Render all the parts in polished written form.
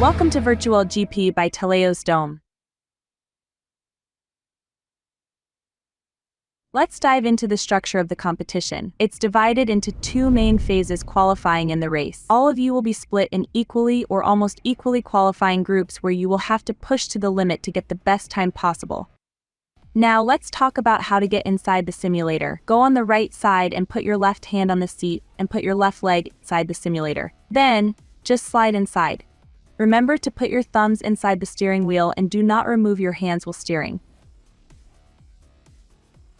Welcome to Virtual GP by Teleios Dome. Let's dive into the structure of the competition. It's divided into two main phases qualifying in the race. All of you will be split in equally or almost equally qualifying groups where you will have to push to the limit to get the best time possible. Now let's talk about how to get inside the simulator. Go on the right side and put your left hand on the seat and put your left leg inside the simulator. Then, just slide inside. Remember to put your thumbs inside the steering wheel and do not remove your hands while steering.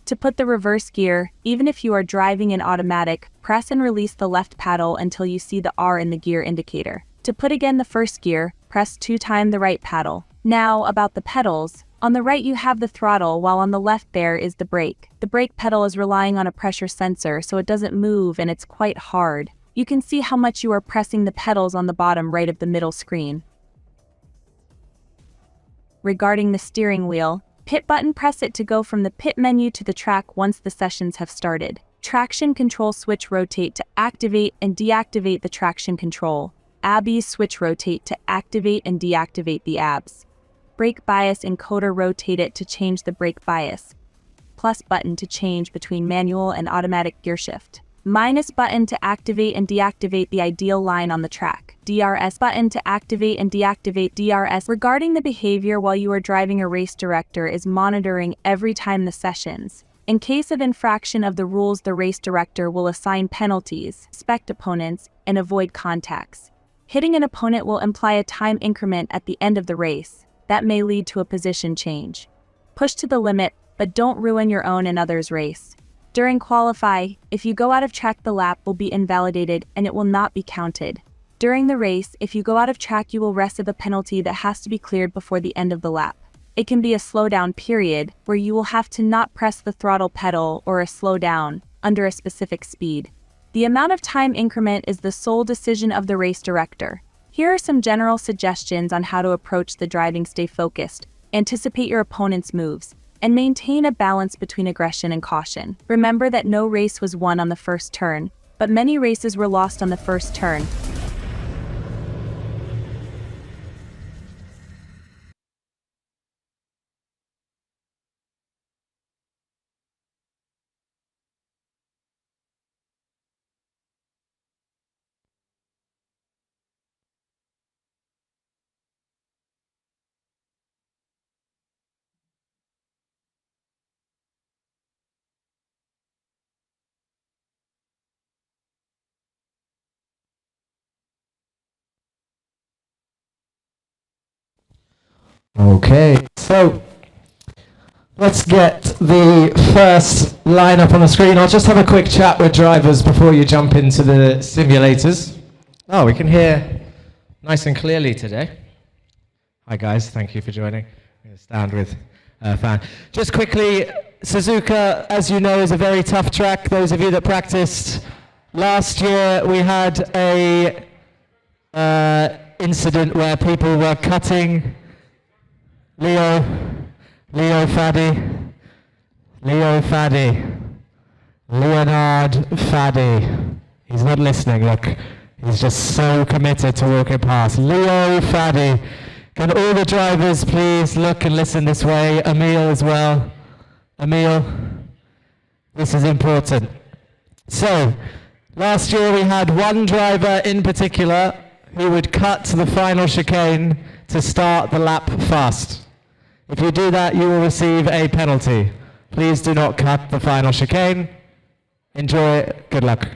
To put the reverse gear, even if you are driving in automatic, press and release the left paddle until you see the R in the gear indicator. To put again the first gear, press 2 times the right paddle. Now about the pedals. On the right you have the throttle, while on the left there is the brake. The brake pedal is relying on a pressure sensor, so it doesn't move and it's quite hard. You can see how much you are pressing the pedals on the bottom right of the middle screen. Regarding the steering wheel, pit button, press it to go from the pit menu to the track once the sessions have started. Traction control switch rotate to activate and deactivate the traction control. ABS switch rotate to activate and deactivate the ABS. Brake bias encoder, rotate it to change the brake bias. Plus button to change between manual and automatic gear shift. Minus button to activate and deactivate the ideal line on the track. DRS button to activate and deactivate DRS. Regarding the behavior while you are driving, a race director is monitoring every time the sessions. In case of infraction of the rules, the race director will assign penalties, inspect opponents, and avoid contacts. Hitting an opponent will imply a time increment at the end of the race. That may lead to a position change. Push to the limit, but don't ruin your own and others' race. During qualify, if you go out of track, the lap will be invalidated and it will not be counted. During the race, if you go out of track, you will receive a penalty that has to be cleared before the end of the lap. It can be a slowdown period, where you will have to not press the throttle pedal, or a slowdown under a specific speed. The amount of time increment is the sole decision of the race director. Here are some general suggestions on how to approach the driving. Stay focused, anticipate your opponent's moves, and maintain a balance between aggression and caution. Remember that no race was won on the first turn, but many races were lost on the first turn. Okay, so let's get the first lineup on the screen. I'll just have a quick chat with drivers before you jump into the simulators. Oh, we can hear nice and clearly today. Hi guys, thank you for joining. I'm going to stand with Fan. Just quickly, Suzuka, as you know, is a very tough track. Those of you that practiced last year, we had a incident where people were cutting Leo Faddy, Leonard Faddy. He's not listening, look. He's just so committed to walking past. Leo Faddy. Can all the drivers please look and listen this way? Emil as well. Emil, this is important. So, last year we had one driver in particular who would cut the final chicane to start the lap fast. If you do that, you will receive a penalty. Please do not cut the final chicane. Enjoy. Good luck.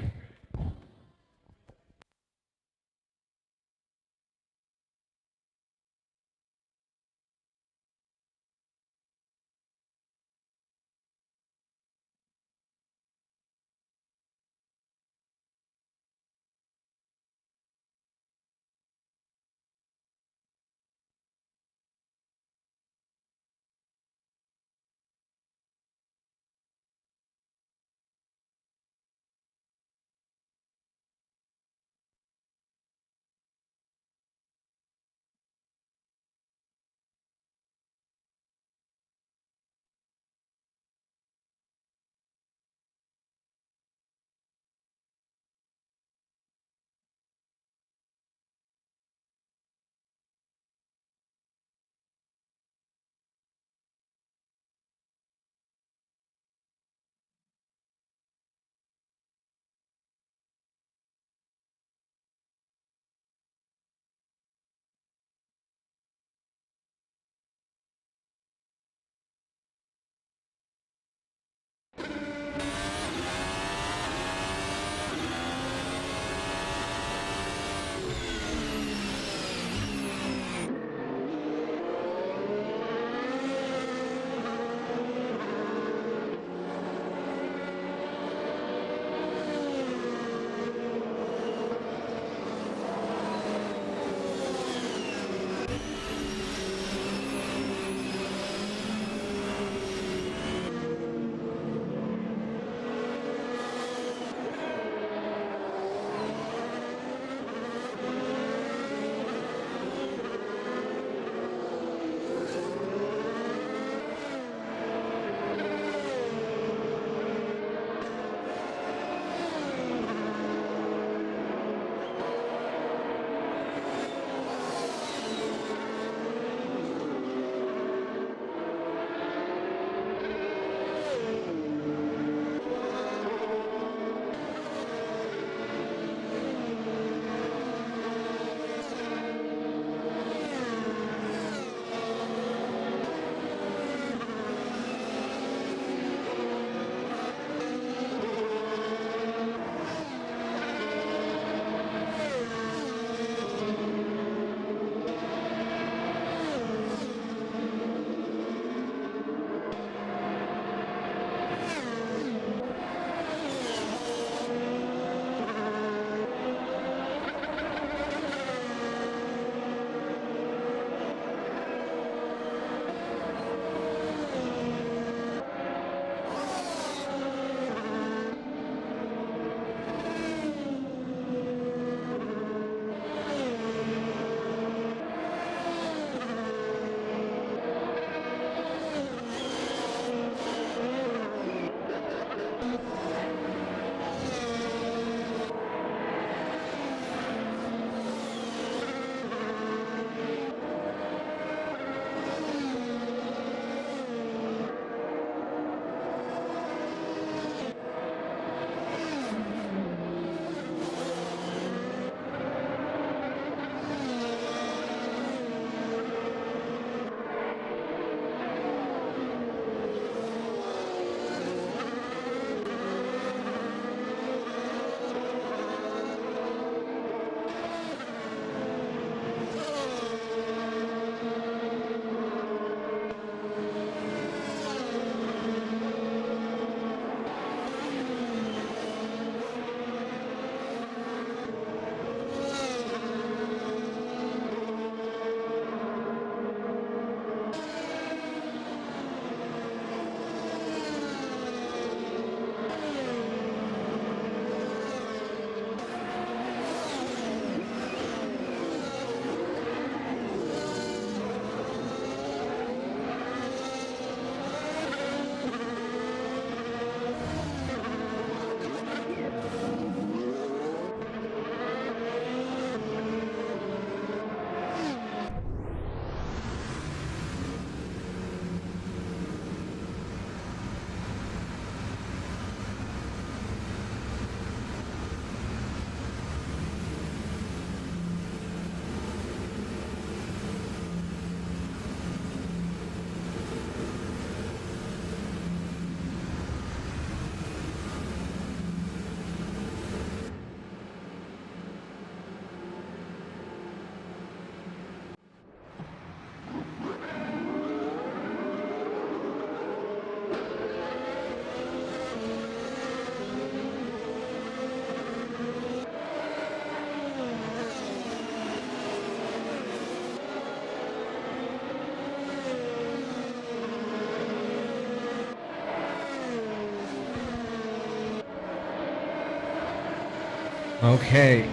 Okay.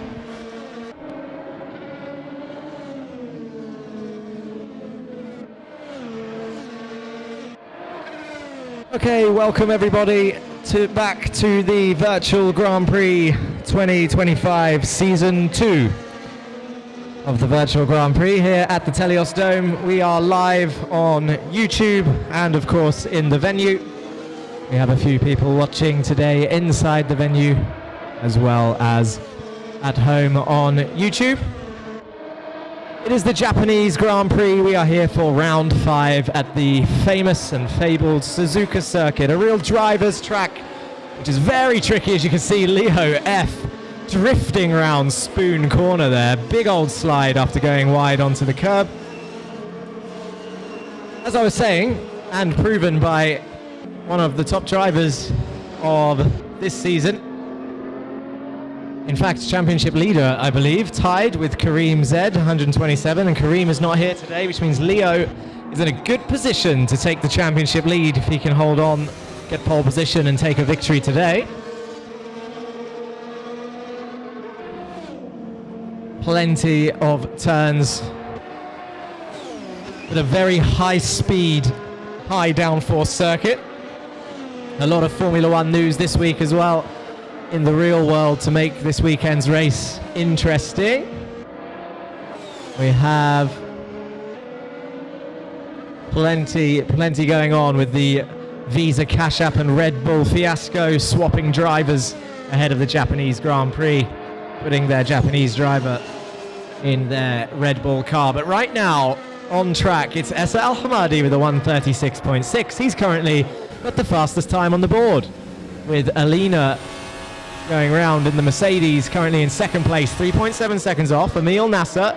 Okay, welcome everybody back to the Virtual Grand Prix 2025 Season 2 of the Virtual Grand Prix here at the Teleios Dome. We are live on YouTube and of course in the venue. We have a few people watching today inside the venue as well as at home on YouTube. It is the Japanese Grand Prix. We are here for round 5 at the famous and fabled Suzuka circuit, a real driver's track, which is very tricky. As you can see, Leo F drifting around Spoon Corner there. Big old slide after going wide onto the curb. As I was saying, and proven by one of the top drivers of this season, in fact, championship leader, I believe, tied with Kareem Z, 127, and Kareem is not here today, which means Leo is in a good position to take the championship lead if he can hold on, get pole position and take a victory today. Plenty of turns, but a very high speed, high downforce circuit. A lot of Formula One news this week as well in the real world to make this weekend's race interesting. We have plenty going on with the Visa Cash App and Red Bull fiasco, swapping drivers ahead of the Japanese Grand Prix, putting their Japanese driver in their Red Bull car. But right now on track, it's Essa Al Hamadi with a 1:36.6. He's currently got the fastest time on the board, with Alina going around in the Mercedes, currently in second place, 3.7 seconds off. Emil Nasser,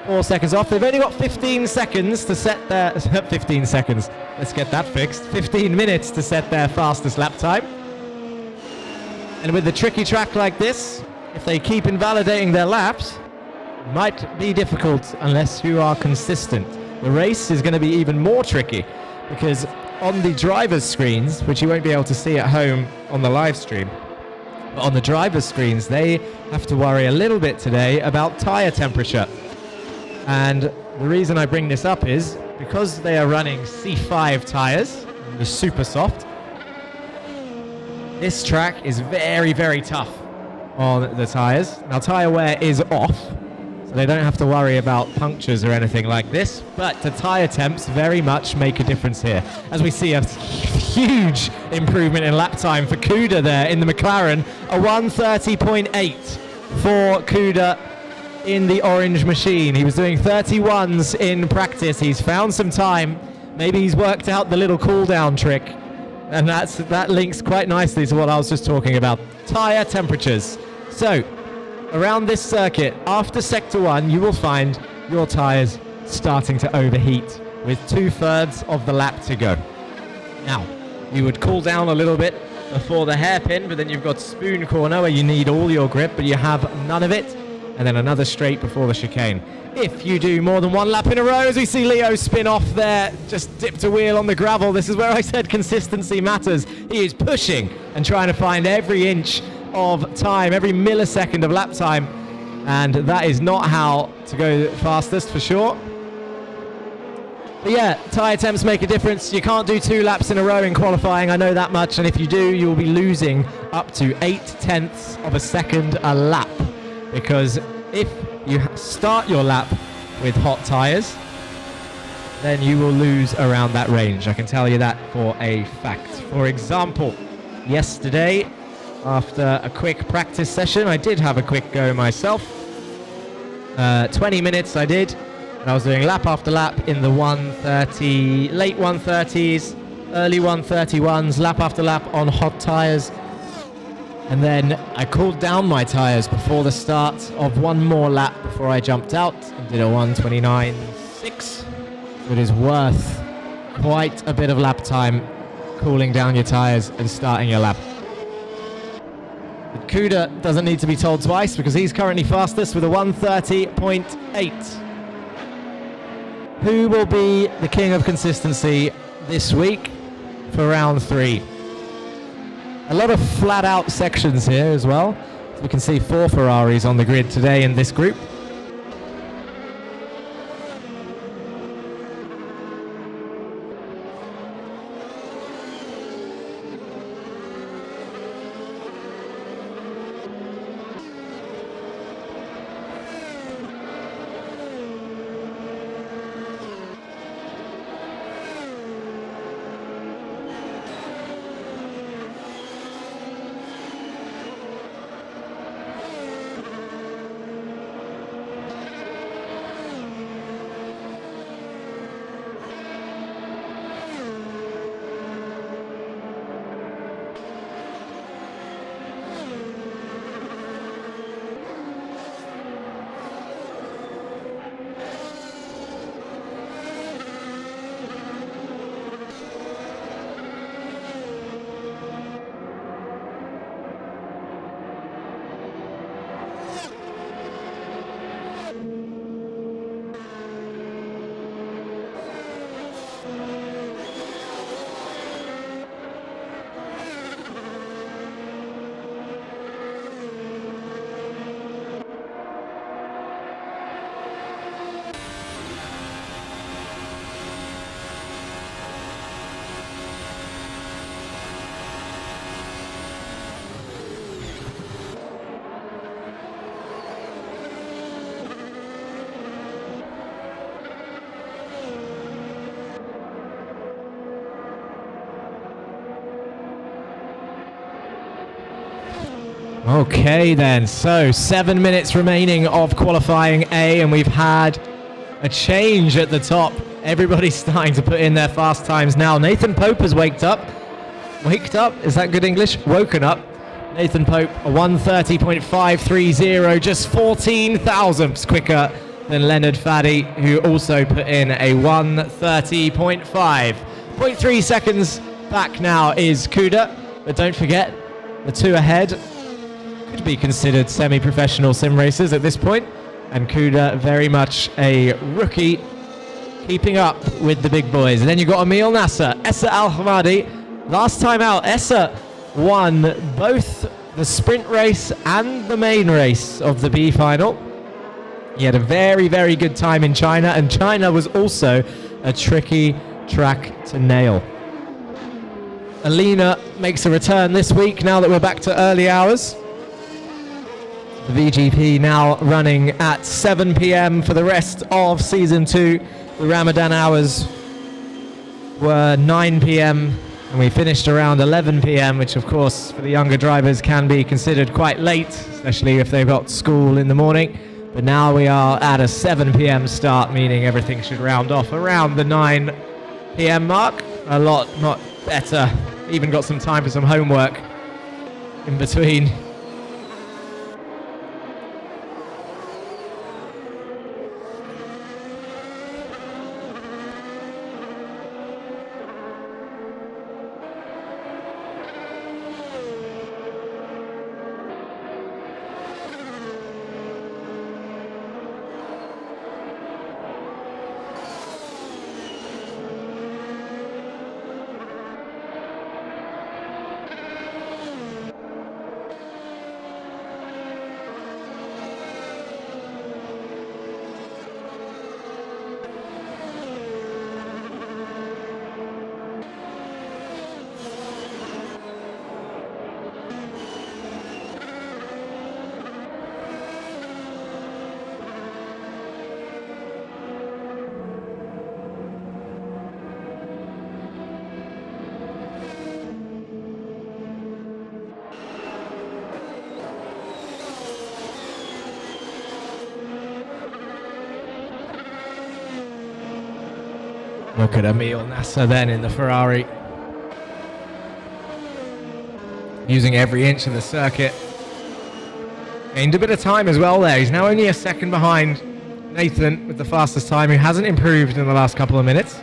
4 seconds off. They've only got 15 seconds to set their... 15 seconds. Let's get that fixed. 15 minutes to set their fastest lap time. And with a tricky track like this, if they keep invalidating their laps, it might be difficult unless you are consistent. The race is going to be even more tricky because on the driver's screens, which you won't be able to see at home on the live stream, on the driver's screens, they have to worry a little bit today about tyre temperature. And the reason I bring this up is because they are running C5 tyres, the super soft, this track is very, very tough on the tyres. Now, tyre wear is off, so they don't have to worry about punctures or anything like this, but the tyre temps very much make a difference here. As we see a huge improvement in lap time for Kuda there in the McLaren, a 1:30.8 for Kuda in the orange machine. He was doing 31s in practice. He's found some time. Maybe he's worked out the little cool down trick, and that links quite nicely to what I was just talking about. Tyre temperatures. So around this circuit, after sector 1, you will find your tyres starting to overheat with 2/3 of the lap to go. Now, you would cool down a little bit before the hairpin, but then you've got Spoon Corner where you need all your grip, but you have none of it, and then another straight before the chicane. If you do more than one lap in a row, as we see Leo spin off there, just dipped a wheel on the gravel. This is where I said consistency matters. He is pushing and trying to find every inch of time, every millisecond of lap time, and that is not how to go fastest for sure. But yeah, tyre temps make a difference. You can't do 2 laps in a row in qualifying, I know that much, and if you do, you'll be losing up to 0.8 of a second a lap, because if you start your lap with hot tyres, then you will lose around that range. I can tell you that for a fact. For example, yesterday, after a quick practice session, I did have a quick go myself. 20 minutes I did, and I was doing lap after lap in the 1:30, late 1:30s, early 1:31s, lap after lap on hot tyres. And then I cooled down my tyres before the start of one more lap before I jumped out and did a 1:29.6. It is worth quite a bit of lap time cooling down your tyres and starting your lap. But Kuda doesn't need to be told twice because he's currently fastest with a 1:30.8. Who will be the king of consistency this week for round 3? A lot of flat out sections here as well. So we can see 4 Ferraris on the grid today in this group. Okay then, so 7 minutes remaining of qualifying A, and we've had a change at the top. Everybody's starting to put in their fast times now. Nathan Pope has waked up. Waked up? Is that good English? Woken up. Nathan Pope, a 1:30.530, just 14 thousandths quicker than Leonard Faddy, who also put in a 1:30.5. 0.3 seconds back now is Kuda, but don't forget, the 2 ahead could be considered semi-professional sim racers at this point, and Kuda very much a rookie, keeping up with the big boys. And then you've got Emil Nasser, Essa Al-Hamadi. Last time out, Essa won both the sprint race and the main race of the B final. He had a very, very good time in China, and China was also a tricky track to nail. Alina makes a return this week now that we're back to early hours. The VGP now running at 7 p.m. for the rest of Season 2. The Ramadan hours were 9 p.m. and we finished around 11 p.m, which of course for the younger drivers can be considered quite late, especially if they've got school in the morning. But now we are at a 7 p.m. start, meaning everything should round off around the 9 p.m. mark. A lot better. Even got some time for some homework in between. Look at Emil Nasser then in the Ferrari. Using every inch of the circuit. Gained a bit of time as well there. He's now only a second behind Nathan with the fastest time, who hasn't improved in the last couple of minutes.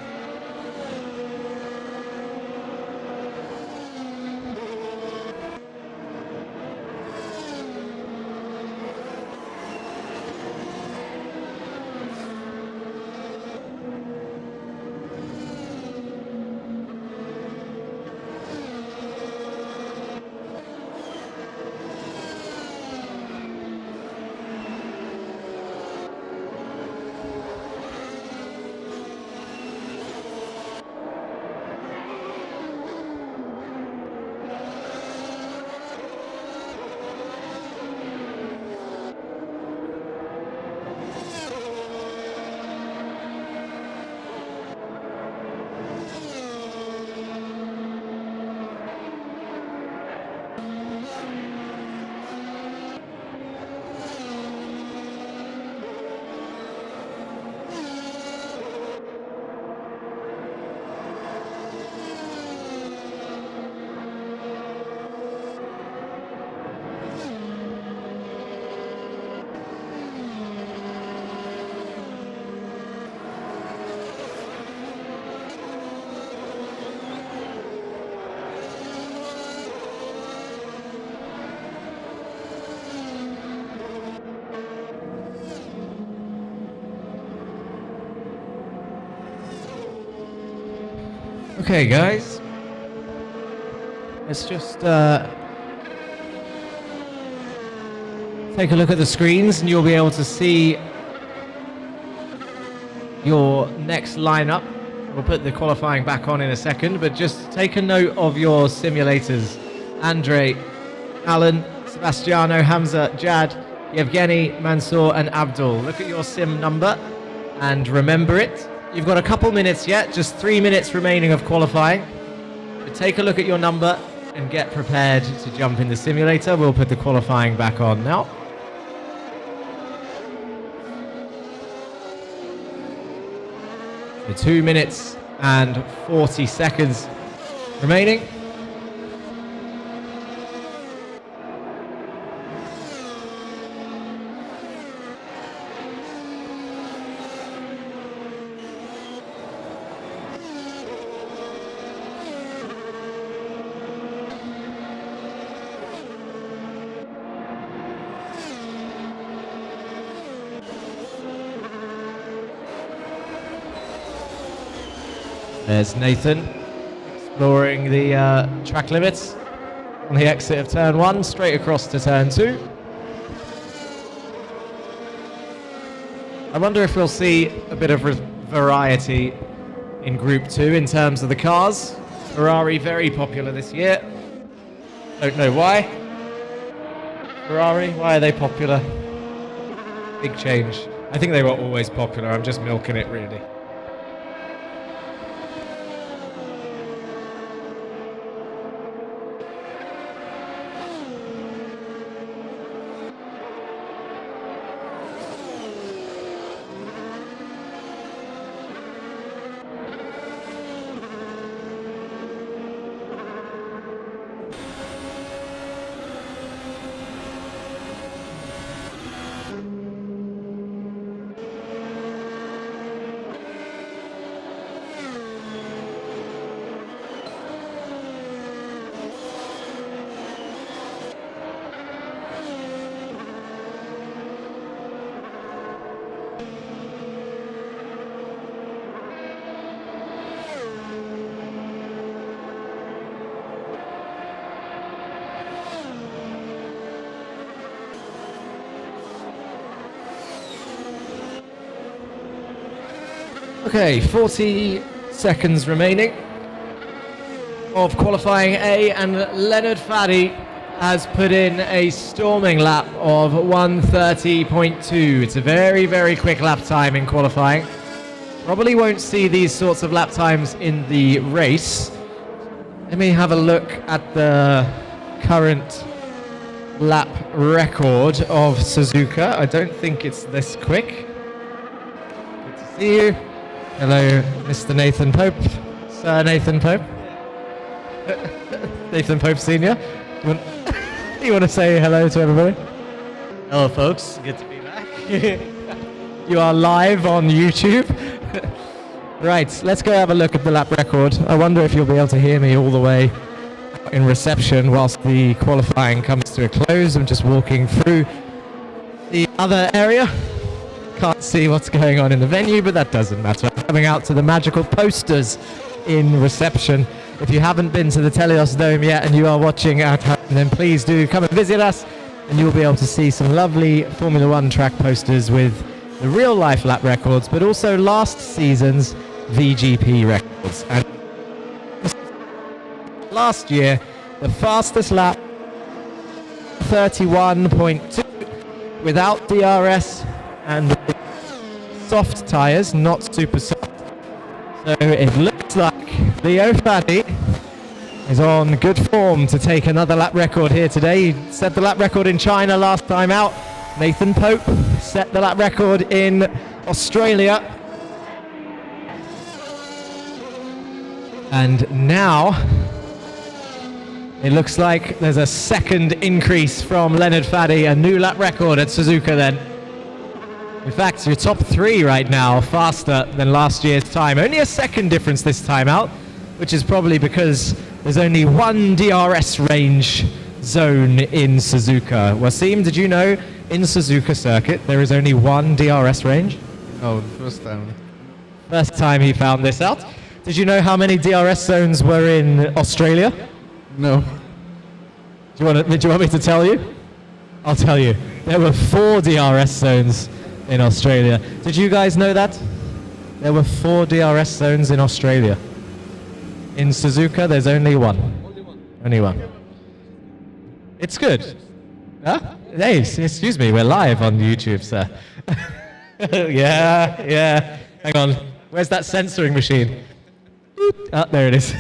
Okay, guys. Let's just take a look at the screens and you'll be able to see your next lineup. We'll put the qualifying back on in a second, but just take a note of your simulators. Andre, Alan, Sebastiano, Hamza, Jad, Yevgeny, Mansour and Abdul. Look at your sim number and remember it. You've got a couple minutes yet, just 3 minutes remaining of qualifying. But take a look at your number and get prepared to jump in the simulator. We'll put the qualifying back on now. So 2 minutes and 40 seconds remaining. There's Nathan exploring the track limits on the exit of turn 1, straight across to turn 2. I wonder if we'll see a bit of variety in Group 2 in terms of the cars. Ferrari very popular this year. Don't know why. Ferrari, why are they popular? Big change. I think they were always popular, I'm just milking it really. Okay, 40 seconds remaining of qualifying A, and Leonard Faddy has put in a storming lap of 1:30.2. It's a very, very quick lap time in qualifying. Probably won't see these sorts of lap times in the race. Let me have a look at the current lap record of Suzuka. I don't think it's this quick. Good to see you. Hello, Mr. Nathan Pope. Sir Nathan Pope. Nathan Pope Sr. You want to say hello to everybody? Hello, folks. Good to be back. You are live on YouTube. Right, let's go have a look at the lap record. I wonder if you'll be able to hear me all the way in reception whilst the qualifying comes to a close. I'm just walking through the other area. Can't see what's going on in the venue, but that doesn't matter. I'm coming out to the magical posters in reception. If you haven't been to the Teleios Dome yet and you are watching at home, then please do come and visit us, and you'll be able to see some lovely Formula 1 track posters with the real life lap records, but also last season's VGP records. And last year, the fastest lap, 31.2, without DRS and with soft tyres, not super soft. So it looks like Leo Faddy is on good form to take another lap record here today. He set the lap record in China last time out. Nathan Pope set the lap record in Australia. And now it looks like there's a second increase from Leonard Faddy, a new lap record at Suzuka then. In fact, your top three right now faster than last year's time. Only a second difference this time out, which is probably because there's only one DRS range zone in Suzuka. Wasim, did you know in Suzuka circuit there is only one DRS range? Oh, first time. First time he found this out. Did you know how many DRS zones were in Australia? No. Do you want me to tell you? I'll tell you. There were 4 DRS zones in Australia. Did you guys know that? There were 4 DRS zones in Australia. In Suzuka, there's only one. Only one. It's good. Huh? Hey, excuse me, we're live on YouTube, sir. Yeah. Hang on. Where's that censoring machine? Ah, there it is.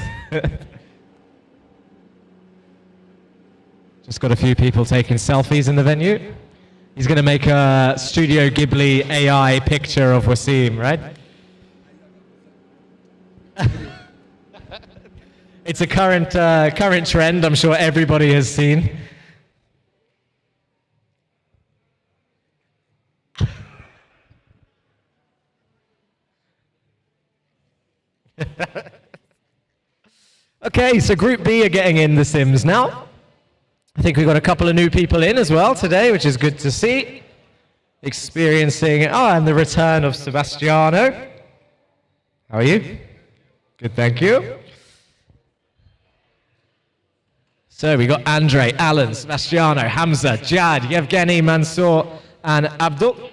Just got a few people taking selfies in the venue. He's going to make a Studio Ghibli AI picture of Wasim, right? It's a current trend I'm sure everybody has seen. Okay, so Group B are getting in the Sims now. I think we've got a couple of new people in as well today, which is good to see. Experiencing, and the return of Sebastiano. How are you? Good, thank you. So we got Andre, Alan, Sebastiano, Hamza, Jad, Yevgeny, Mansour, and Abdul.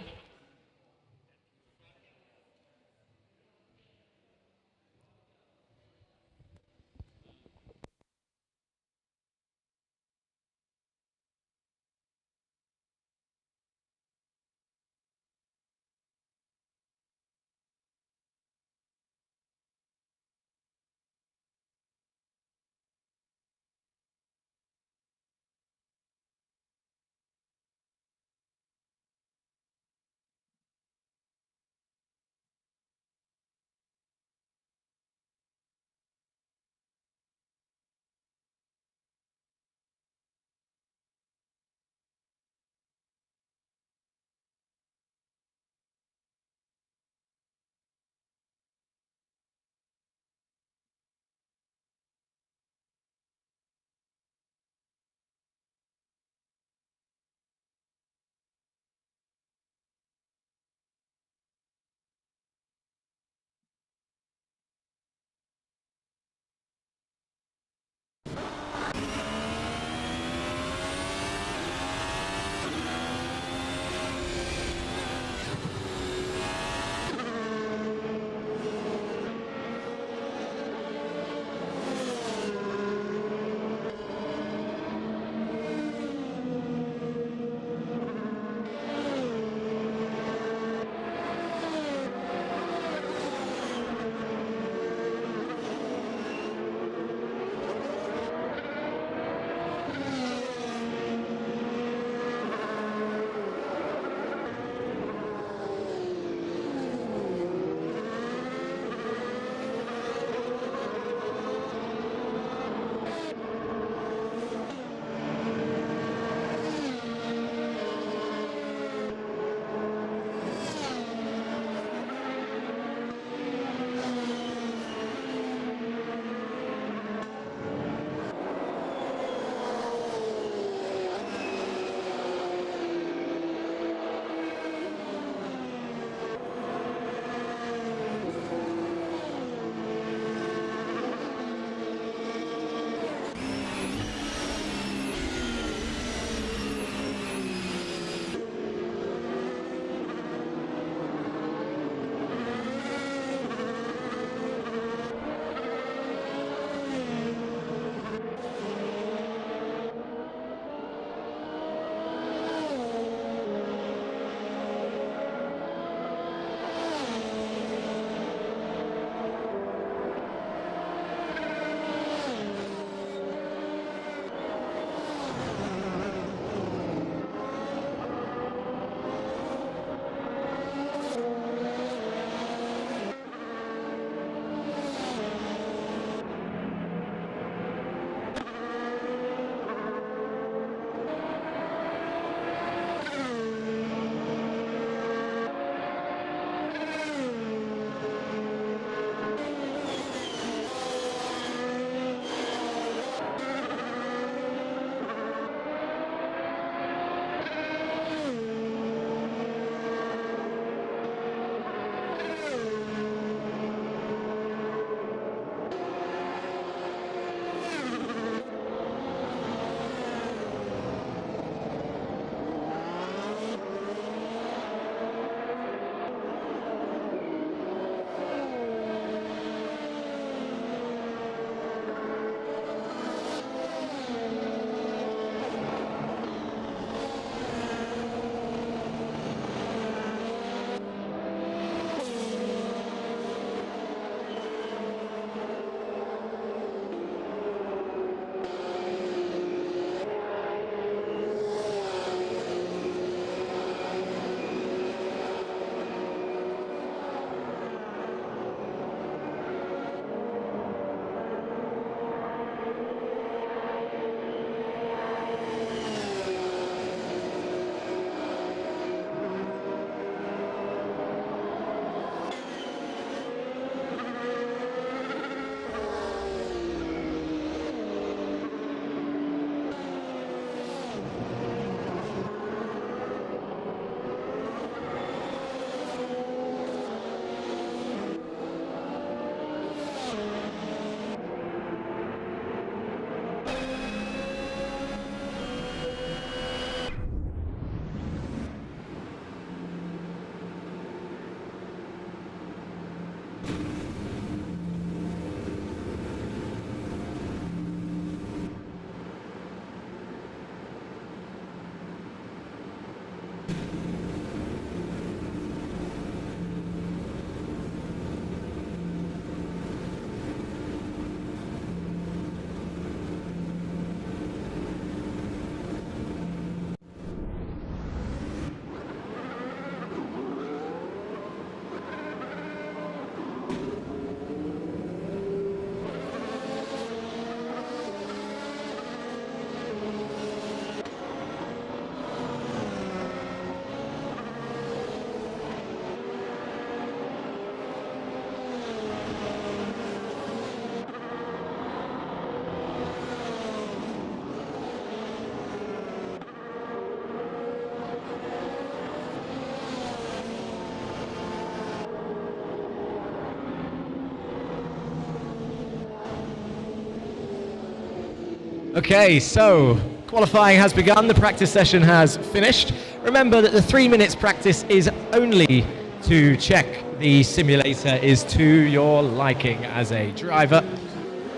Okay, so qualifying has begun. The practice session has finished. Remember that the 3 minutes practice is only to check the simulator is to your liking as a driver.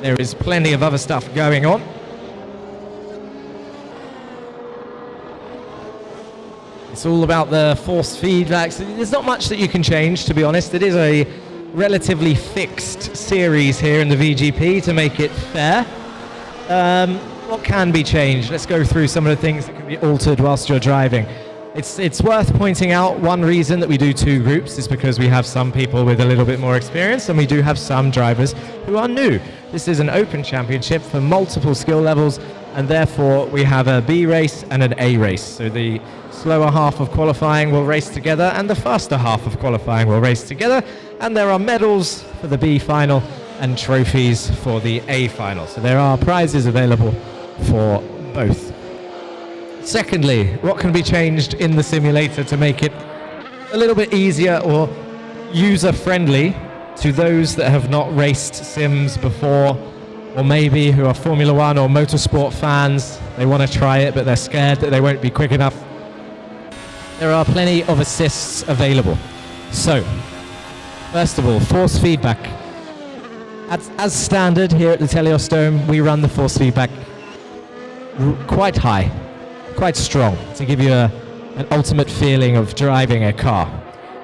There is plenty of other stuff going on. It's all about the force feedback. So there's not much that you can change, to be honest. It is a relatively fixed series here in the VGP to make it fair. What can be changed? Let's go through some of the things that can be altered whilst you're driving. It's worth pointing out one reason that we do 2 groups is because we have some people with a little bit more experience and we do have some drivers who are new. This is an open championship for multiple skill levels, and therefore we have a B race and an A race. So the slower half of qualifying will race together and the faster half of qualifying will race together, and there are medals for the B final and trophies for the A final. So there are prizes available for both. Secondly, what can be changed in the simulator to make it a little bit easier or user-friendly to those that have not raced sims before, or maybe who are Formula 1 or motorsport fans? They want to try it, but they're scared that they won't be quick enough. There are plenty of assists available. So, first of all, force feedback. As standard here at the Teleios Dome, we run the force feedback quite high, quite strong, to give you an ultimate feeling of driving a car.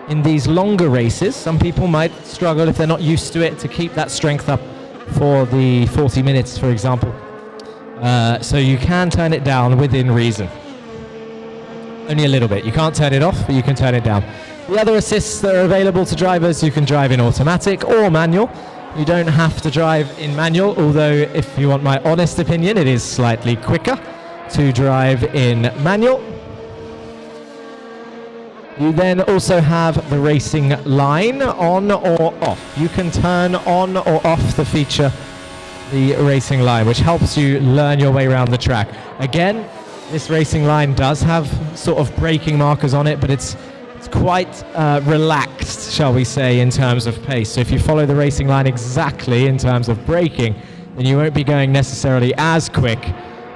In these longer races, some people might struggle if they're not used to it to keep that strength up for the 40 minutes, for example. So you can turn it down within reason. Only a little bit. You can't turn it off, but you can turn it down. The other assists that are available to drivers, you can drive in automatic or manual. You don't have to drive in manual, although if you want my honest opinion, it is slightly quicker to drive in manual. You then also have the racing line on or off. You can turn on or off the feature, the racing line, which helps you learn your way around the track. Again, this racing line does have sort of braking markers on it, but it's quite relaxed, shall we say, in terms of pace. So if you follow the racing line exactly in terms of braking, then you won't be going necessarily as quick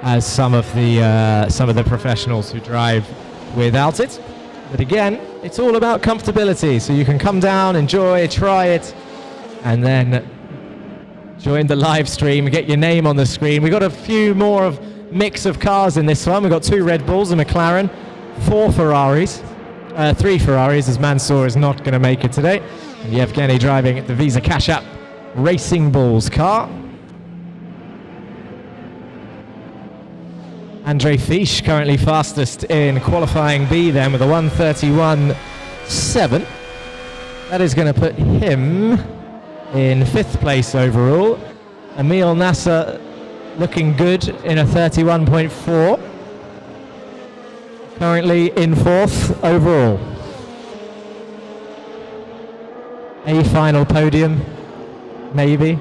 as some of the professionals who drive without it. But again, it's all about comfortability. So you can come down, enjoy, try it, and then join the live stream, get your name on the screen. We've got a few more of mix of cars in this one. We've got 2 Red Bulls, a McLaren, 4 Ferraris, 3 Ferraris, as Mansour is not going to make it today. And Yevgeny driving the Visa Cash App Racing Bulls car. Andre Fisch currently fastest in qualifying B then with a 1:31.7. That is going to put him in 5th place overall. Emil Nasser looking good in a 31.4. Currently in 4th overall. A final podium, maybe.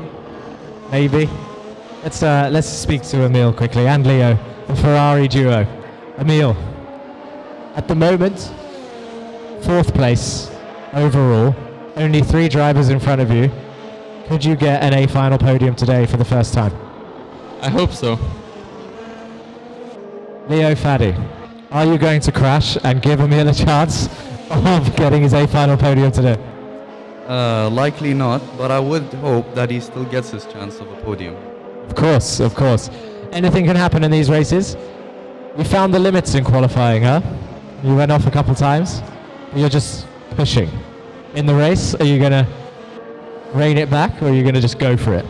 Let's speak to Emil quickly, and Leo, the Ferrari duo. Emil, at the moment, 4th place overall. Only 3 drivers in front of you. Could you get an A final podium today for the first time? I hope so. Leo Faddy, are you going to crash and give Emil a chance of getting his A final podium today? Likely not, but I would hope that he still gets his chance of a podium. Of course. Anything can happen in these races. You found the limits in qualifying, huh? You went off a couple times. You're just pushing. In the race, are you going to rein it back, or are you going to just go for it?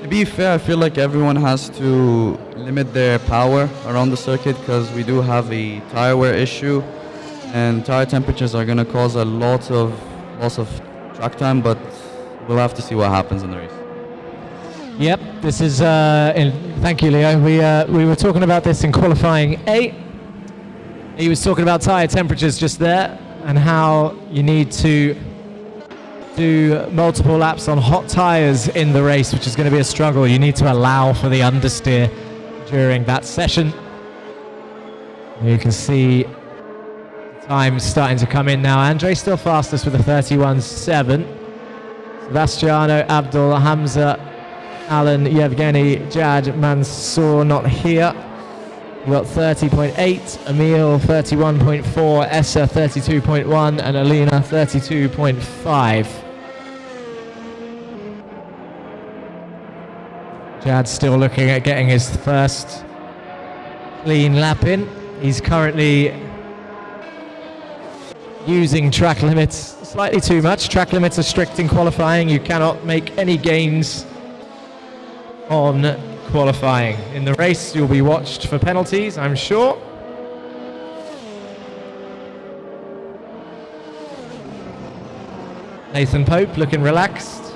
To be fair, I feel like everyone has to limit their power around the circuit because we do have a tire wear issue, and tire temperatures are going to cause a lot of loss of track time, but we'll have to see what happens in the race. Yep, this is, thank you, Leo. We were talking about this in qualifying A. He was talking about tyre temperatures just there and how you need to do multiple laps on hot tyres in the race, which is going to be a struggle. You need to allow for the understeer during that session. You can see time starting to come in now. Andre still fastest with a 31.7. Sebastiano Abdul Hamza Alan, Yevgeny, Jad, Mansour not here. We've got 30.8, Emil 31.4, Essa 32.1, and Alina 32.5. Jad's still looking at getting his first clean lap in. He's currently using track limits slightly too much. Track limits are strict in qualifying. You cannot make any gains on qualifying. In the race, you'll be watched for penalties, I'm sure. Nathan Pope looking relaxed,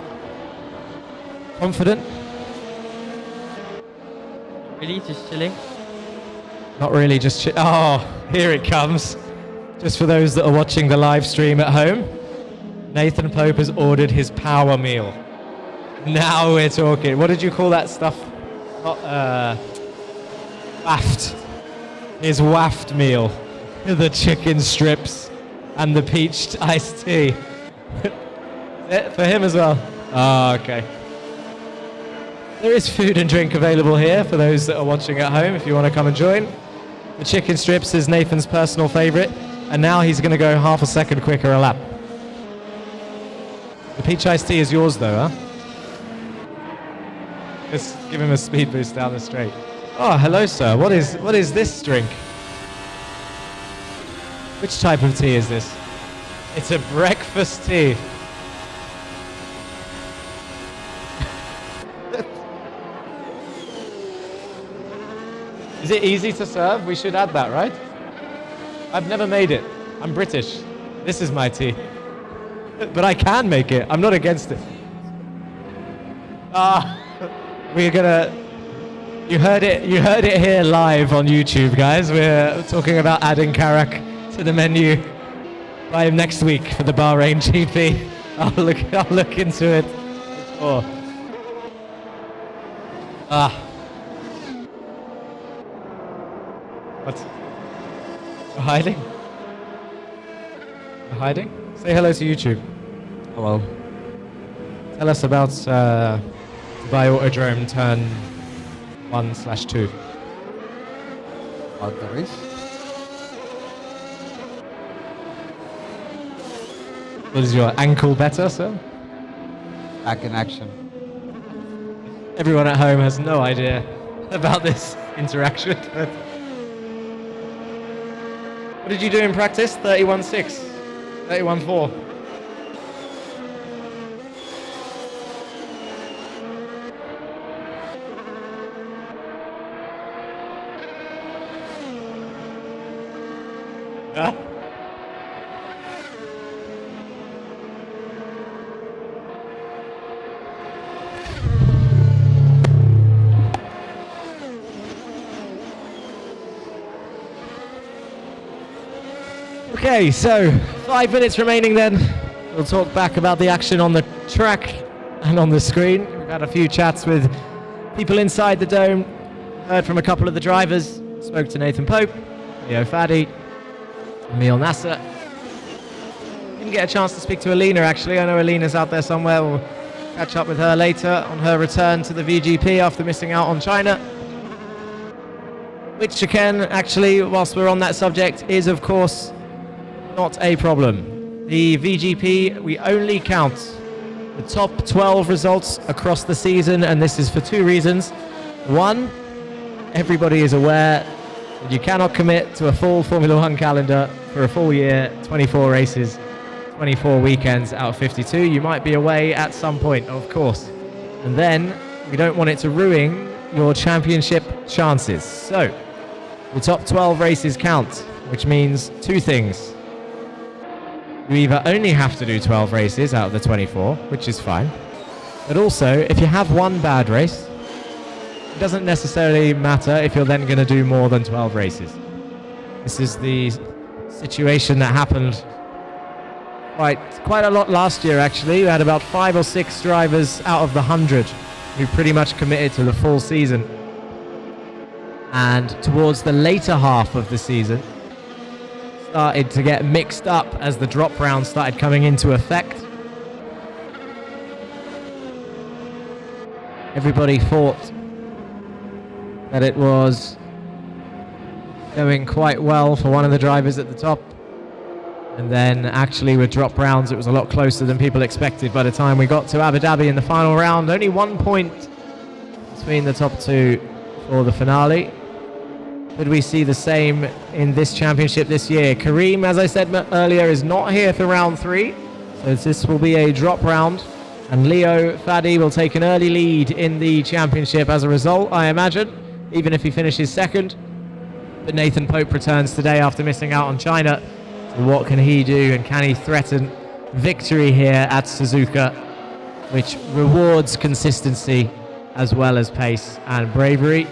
confident. Really, just chilling? Not really, just oh, here it comes. Just for those that are watching the live stream at home, Nathan Pope has ordered his power meal. Now we're talking. What did you call that stuff? Waft. His waft meal. The chicken strips and the peach iced tea. For him as well. Oh, okay. There is food and drink available here for those that are watching at home if you want to come and join. The chicken strips is Nathan's personal favorite, and now he's going to go half a second quicker a lap. The peach iced tea is yours though, huh? Just give him a speed boost down the straight. Oh, hello sir. What is this drink? Which type of tea is this? It's a breakfast tea. Is it easy to serve? We should add that, right? I've never made it. I'm British. This is my tea. But I can make it. I'm not against it. We're gonna... You heard it here live on YouTube, guys. We're talking about adding Karak to the menu by next week for the Bahrain GP. I'll look into it. Oh. What? You're hiding? You're hiding? Say hello to YouTube. Hello. Tell us about Dubai Autodrome Turn 1/2. About the race? What is your ankle better, sir? Back in action. Everyone at home has no idea about this interaction. What did you do in practice? 31.6? 31.4? Huh? Okay, so 5 minutes remaining then. We'll talk back about the action on the track and on the screen. We've had a few chats with people inside the dome, heard from a couple of the drivers, spoke to Nathan Pope, Leo Faddy, Emil Nasser. Didn't get a chance to speak to Alina actually. I know Alina's out there somewhere. We'll catch up with her later on her return to the VGP after missing out on China. Which again, actually, whilst we're on that subject, is of course not a problem. The VGP, we only count the top 12 results across the season, and this is for two reasons. One, everybody is aware that you cannot commit to a full Formula One calendar for a full year, 24 races, 24 weekends out of 52. You might be away at some point, of course. And then, we don't want it to ruin your championship chances. So, the top 12 races count, which means two things. You either only have to do 12 races out of the 24, which is fine. But also, if you have one bad race, it doesn't necessarily matter if you're then going to do more than 12 races. This is the situation that happened quite a lot last year, actually. We had about 5 or 6 drivers out of the 100 who pretty much committed to the full season. And towards the later half of the season, started to get mixed up as the drop round started coming into effect. Everybody thought that it was going quite well for one of the drivers at the top. And then actually with drop rounds, it was a lot closer than people expected by the time we got to Abu Dhabi in the final round. Only 1 point between the top two for the finale. Could we see the same in this championship this year? Kareem, as I said earlier, is not here for round 3. So this will be a drop round. And Leo Fadi will take an early lead in the championship as a result, I imagine, even if he finishes second. But Nathan Pope returns today after missing out on China. So what can he do, and can he threaten victory here at Suzuka, which rewards consistency as well as pace and bravery,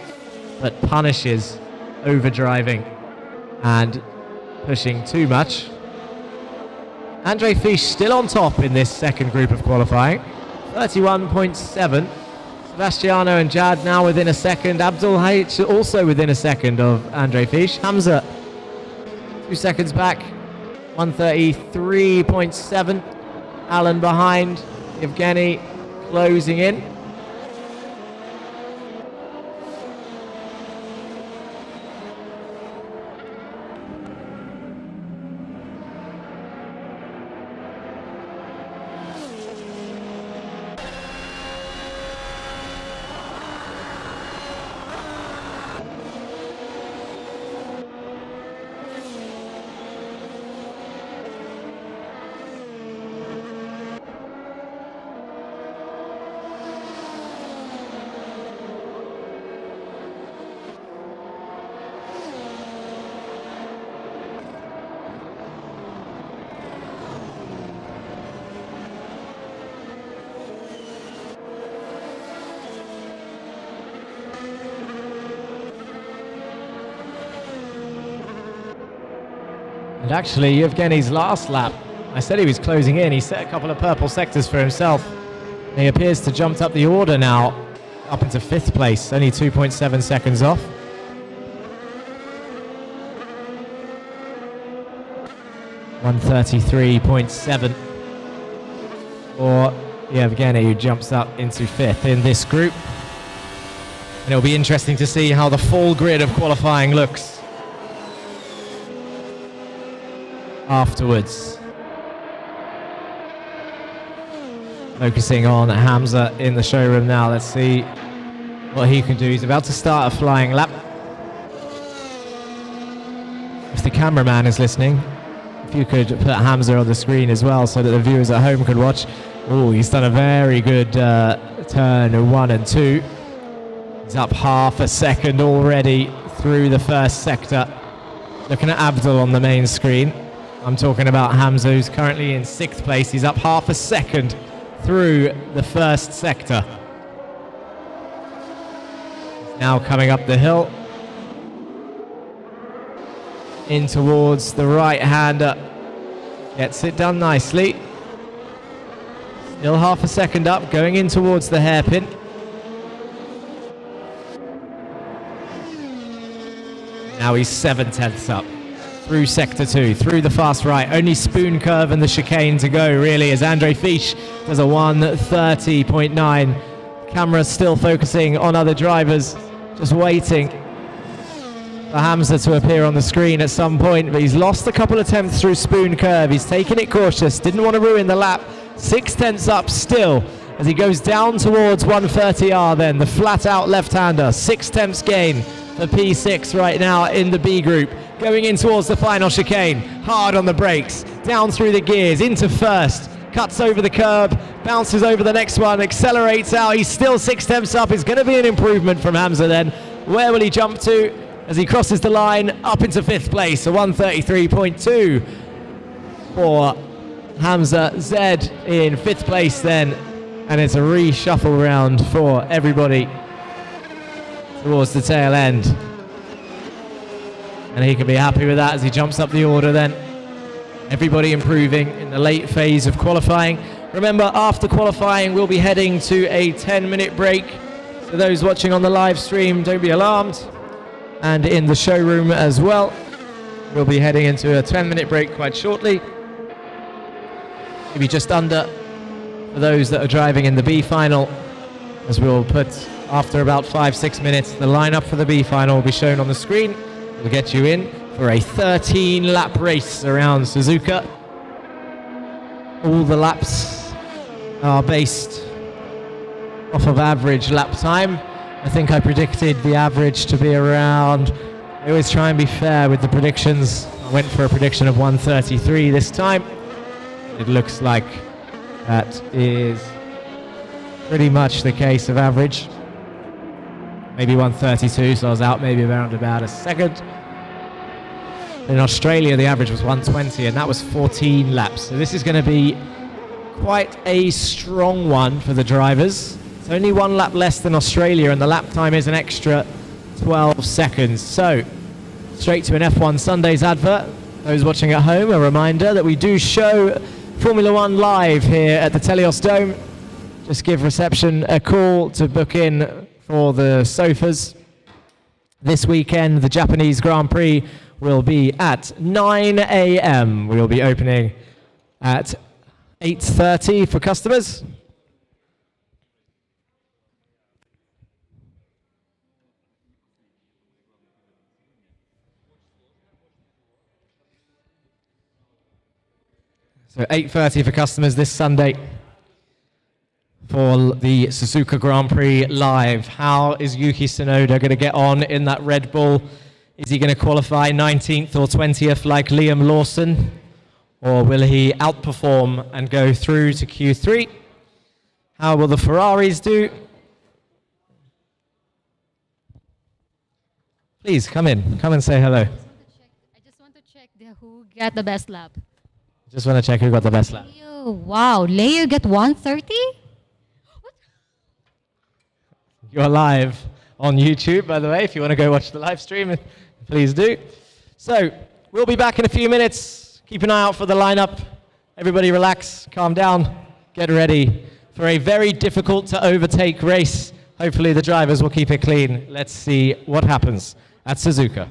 but punishes overdriving and pushing too much. Andre Fisch still on top in this second group of qualifying, 31.7. Sebastiano and Jad now within a second. Abdul H also within a second of Andre Fisch. Hamza 2 seconds back, 133.7. Alan behind. Evgeny closing in. And actually, Yevgeny's last lap, I said he was closing in. He set a couple of purple sectors for himself. And he appears to jump up the order now, up into 5th place, only 2.7 seconds off. $133.7 for Yevgeny, who jumps up into 5th in this group. And it'll be interesting to see how the full grid of qualifying looks afterwards. Focusing on Hamza in the showroom now. Let's see what he can do. He's about to start a flying lap. If the cameraman is listening, if you could put Hamza on the screen as well so that the viewers at home could watch. Oh, he's done a very good turn 1 and 2. He's up half a second already through the first sector. Looking at Abdul on the main screen. I'm talking about Hamza, who's currently in 6th place. He's up half a second through the first sector. He's now coming up the hill in towards the right-hander. Gets it done nicely. Still half a second up, going in towards the hairpin. Now he's 7/10 up. Through sector 2, through the fast right. Only spoon curve and the chicane to go, really, as Andre Fisch does a 1:30.9. Camera still focusing on other drivers, just waiting for Hamza to appear on the screen at some point, but he's lost a couple of tenths through spoon curve. He's taken it cautious, didn't want to ruin the lap. 6/10 up still as he goes down towards 130R then, the flat out left-hander. 6/10 gain for P6 right now in the B group. Going in towards the final chicane, hard on the brakes, down through the gears, into first, cuts over the curb, bounces over the next one, accelerates out. He's still 6/10 up. It's going to be an improvement from Hamza then. Where will he jump to as he crosses the line up into 5th place? A 1:33.2 for Hamza. Zed in 5th place then, and it's a reshuffle round for everybody towards the tail end. And he can be happy with that as he jumps up the order then. Everybody improving in the late phase of qualifying. Remember, after qualifying, we'll be heading to a 10-minute break. So those watching on the live stream, don't be alarmed. And in the showroom as well, we'll be heading into a 10-minute break quite shortly. Maybe just under for those that are driving in the B final. as we'll put, after about 5-6 minutes, the lineup for the B final will be shown on the screen. We'll get you in for a 13-lap race around Suzuka. All the laps are based off of average lap time. I think I predicted the average to be around, I always try and be fair with the predictions. I went for a prediction of 1:33 this time. It looks like that is pretty much the case of average. Maybe 1:32, so I was out maybe around about a second. In Australia, the average was 1:20, and that was 14 laps. So this is going to be quite a strong one for the drivers. It's only 1 lap less than Australia, and the lap time is an extra 12 seconds. So, straight to an F1 Sundays advert. Those watching at home, a reminder that we do show Formula One live here at the Teleios Dome. Just give reception a call to book in for the sofas. This weekend, the Japanese Grand Prix will be at 9 a.m. We'll be opening at 8:30 for customers. So 8:30 for customers this Sunday for the Suzuka Grand Prix live. How is Yuki Tsunoda going to get on in that Red Bull? Is he going to qualify 19th or 20th like Liam Lawson? Or will he outperform and go through to Q3? How will the Ferraris do? Please, come in. Come and say hello. I just want to check who got the best lap. Just want to check who got the best lap. Leo, wow, Leo get 130? You're live on YouTube, by the way. If you want to go watch the live stream, please do. So, we'll be back in a few minutes. Keep an eye out for the lineup. Everybody relax, calm down, get ready for a very difficult to overtake race. Hopefully the drivers will keep it clean. Let's see what happens at Suzuka.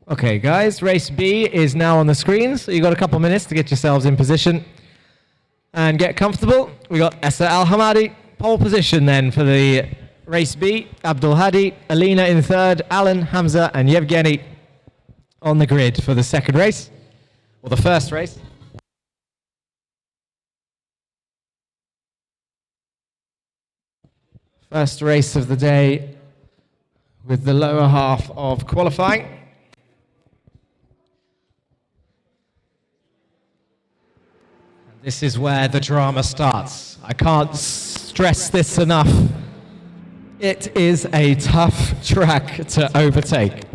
Okay, guys, race B is now on the screen, so you've got a couple minutes to get yourselves in position and get comfortable. We got Essa Al Hamadi, pole position then for the race B. Abdul Hadi, Alina in third, Alan, Hamza, and Yevgeny on the grid for the second race, or the first race. First race of the day with the lower half of qualifying. This is where the drama starts. I can't stress this enough. It is a tough track to overtake.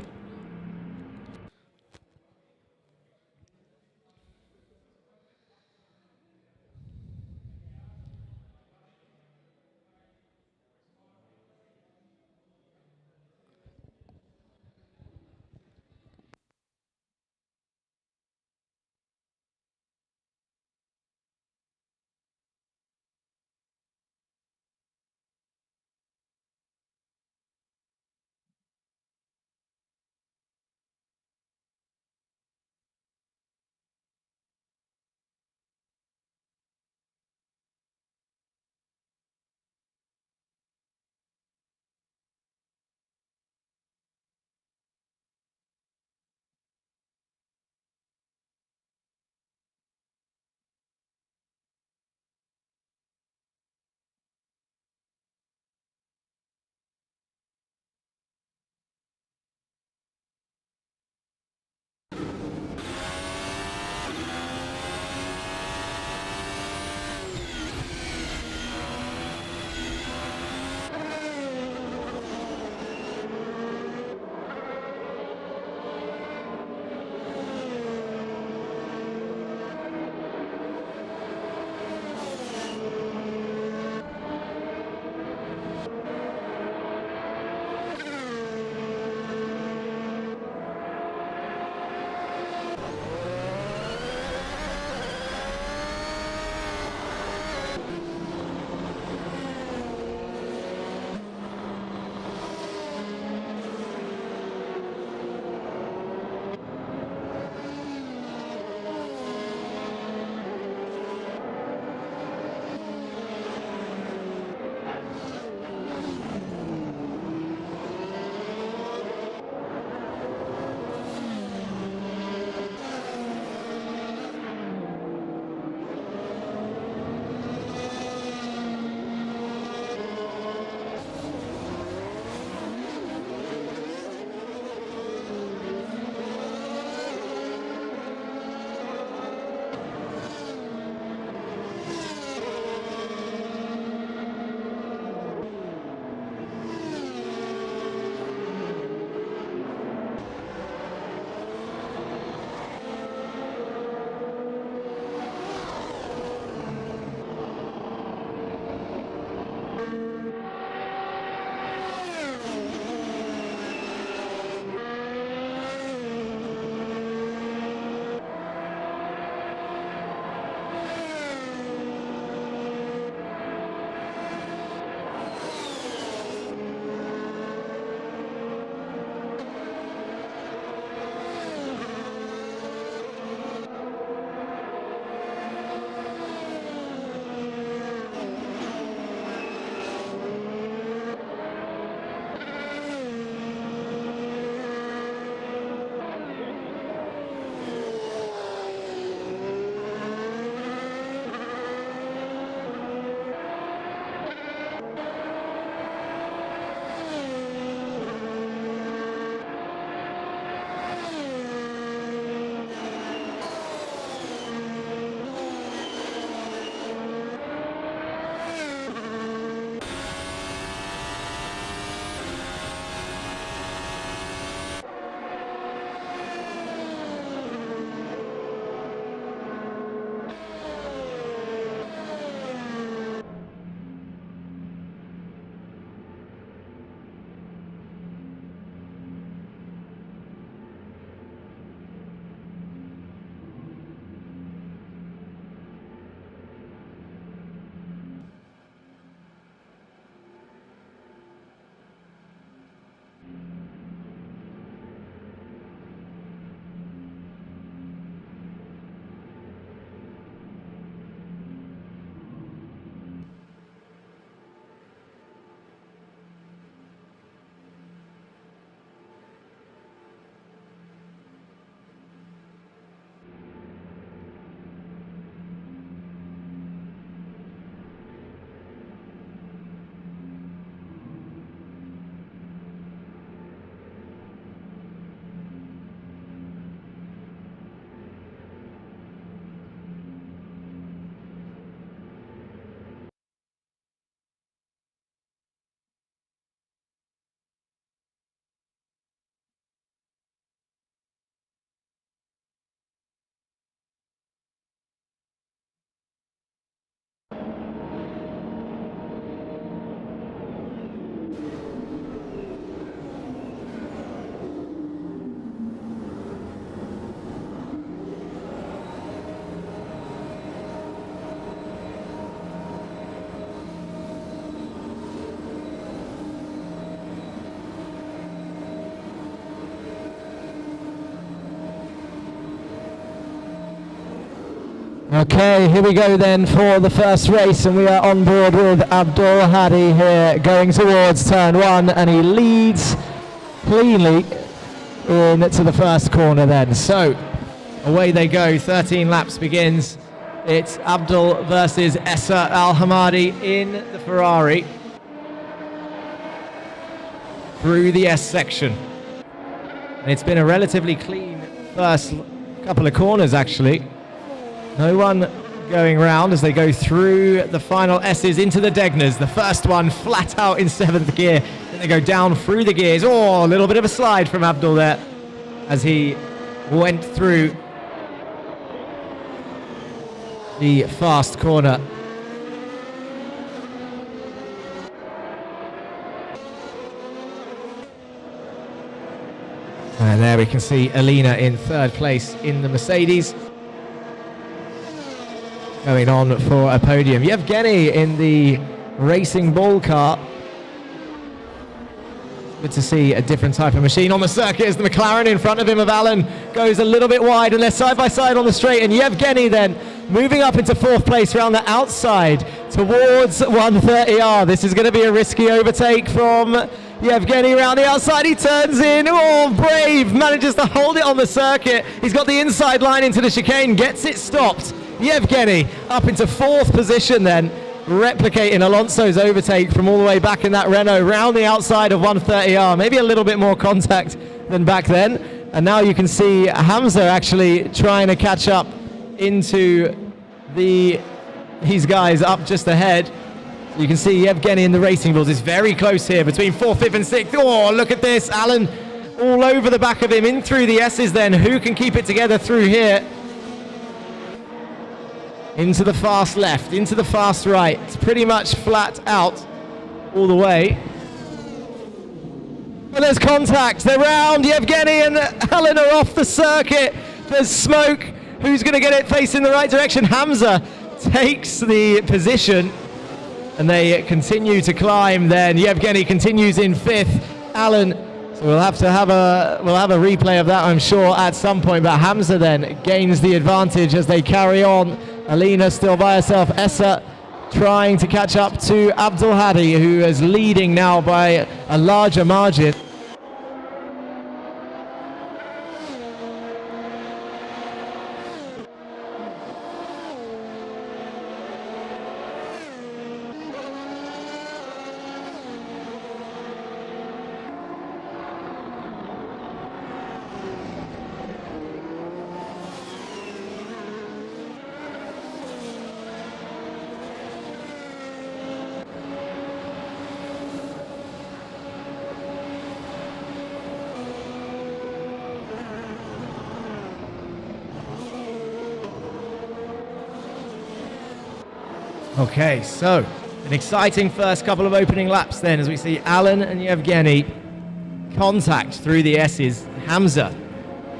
Okay, here we go then for the first race, and we are on board with Abdul Hadi here, going towards turn 1, and he leads cleanly into the first corner then. So, away they go, 13 laps begins. It's Abdul versus Essa Al-Hamadi in the Ferrari through the S section. And it's been a relatively clean first couple of corners actually. No one going round as they go through the final S's into the Degners. The first one flat out in 7th gear. Then they go down through the gears. Oh, a little bit of a slide from Abdul there as he went through the fast corner. And there we can see Alina in 3rd place in the Mercedes, going on for a podium. Yevgeny in the racing ball car. Good to see a different type of machine on the circuit as the McLaren in front of him of Alan goes a little bit wide, and they're side by side on the straight, and Yevgeny then moving up into 4th place around the outside towards 130R. This is going to be a risky overtake from Yevgeny around the outside. He turns in. Oh, brave. Manages to hold it on the circuit. He's got the inside line into the chicane. Gets it stopped. Yevgeny up into 4th position then, replicating Alonso's overtake from all the way back in that Renault round the outside of 130R. Maybe a little bit more contact than back then. And now you can see Hamza actually trying to catch up into these guys up just ahead. You can see Yevgeny in the racing bulls is very close here between 4th, 5th and 6th. Oh, look at this. Alan all over the back of him in through the S's then. Who can keep it together through here? Into the fast left, into the fast right. It's pretty much flat out all the way. But there's contact. They're round. Yevgeny and Alan are off the circuit. There's smoke. Who's going to get it facing the right direction? Hamza takes the position. And they continue to climb then. Yevgeny continues in 5th. Alan, so we'll have a replay of that, I'm sure, at some point. But Hamza then gains the advantage as they carry on. Alina still by herself. Essa trying to catch up to Abdul Hadi, who is leading now by a larger margin. Okay, so an exciting first couple of opening laps then, as we see Alan and Yevgeny contact through the S's. Hamza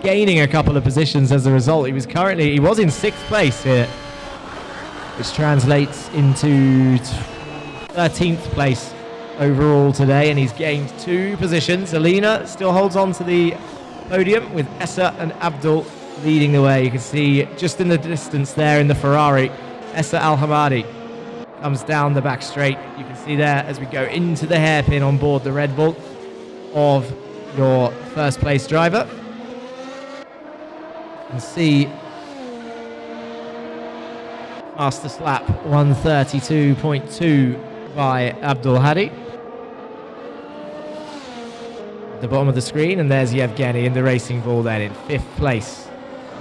gaining a couple of positions as a result. He was in 6th place here, which translates into 13th place overall today, and he's gained 2 positions. Alina still holds on to the podium with Essa and Abdul leading the way. You can see just in the distance there in the Ferrari, Essa Al-Hamadi comes down the back straight. You can see there as we go into the hairpin on board the Red Bull of your first place driver. You can see fastest lap 132.2 by Abdul Hadi. At the bottom of the screen, and there's Yevgeny in the racing ball then in 5th place,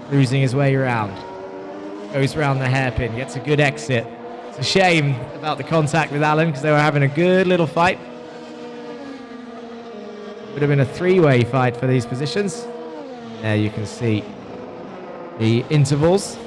cruising his way around. Goes round the hairpin, gets a good exit. It's a shame about the contact with Alan because they were having a good little fight. Would have been a 3-way fight for these positions. There you can see the intervals.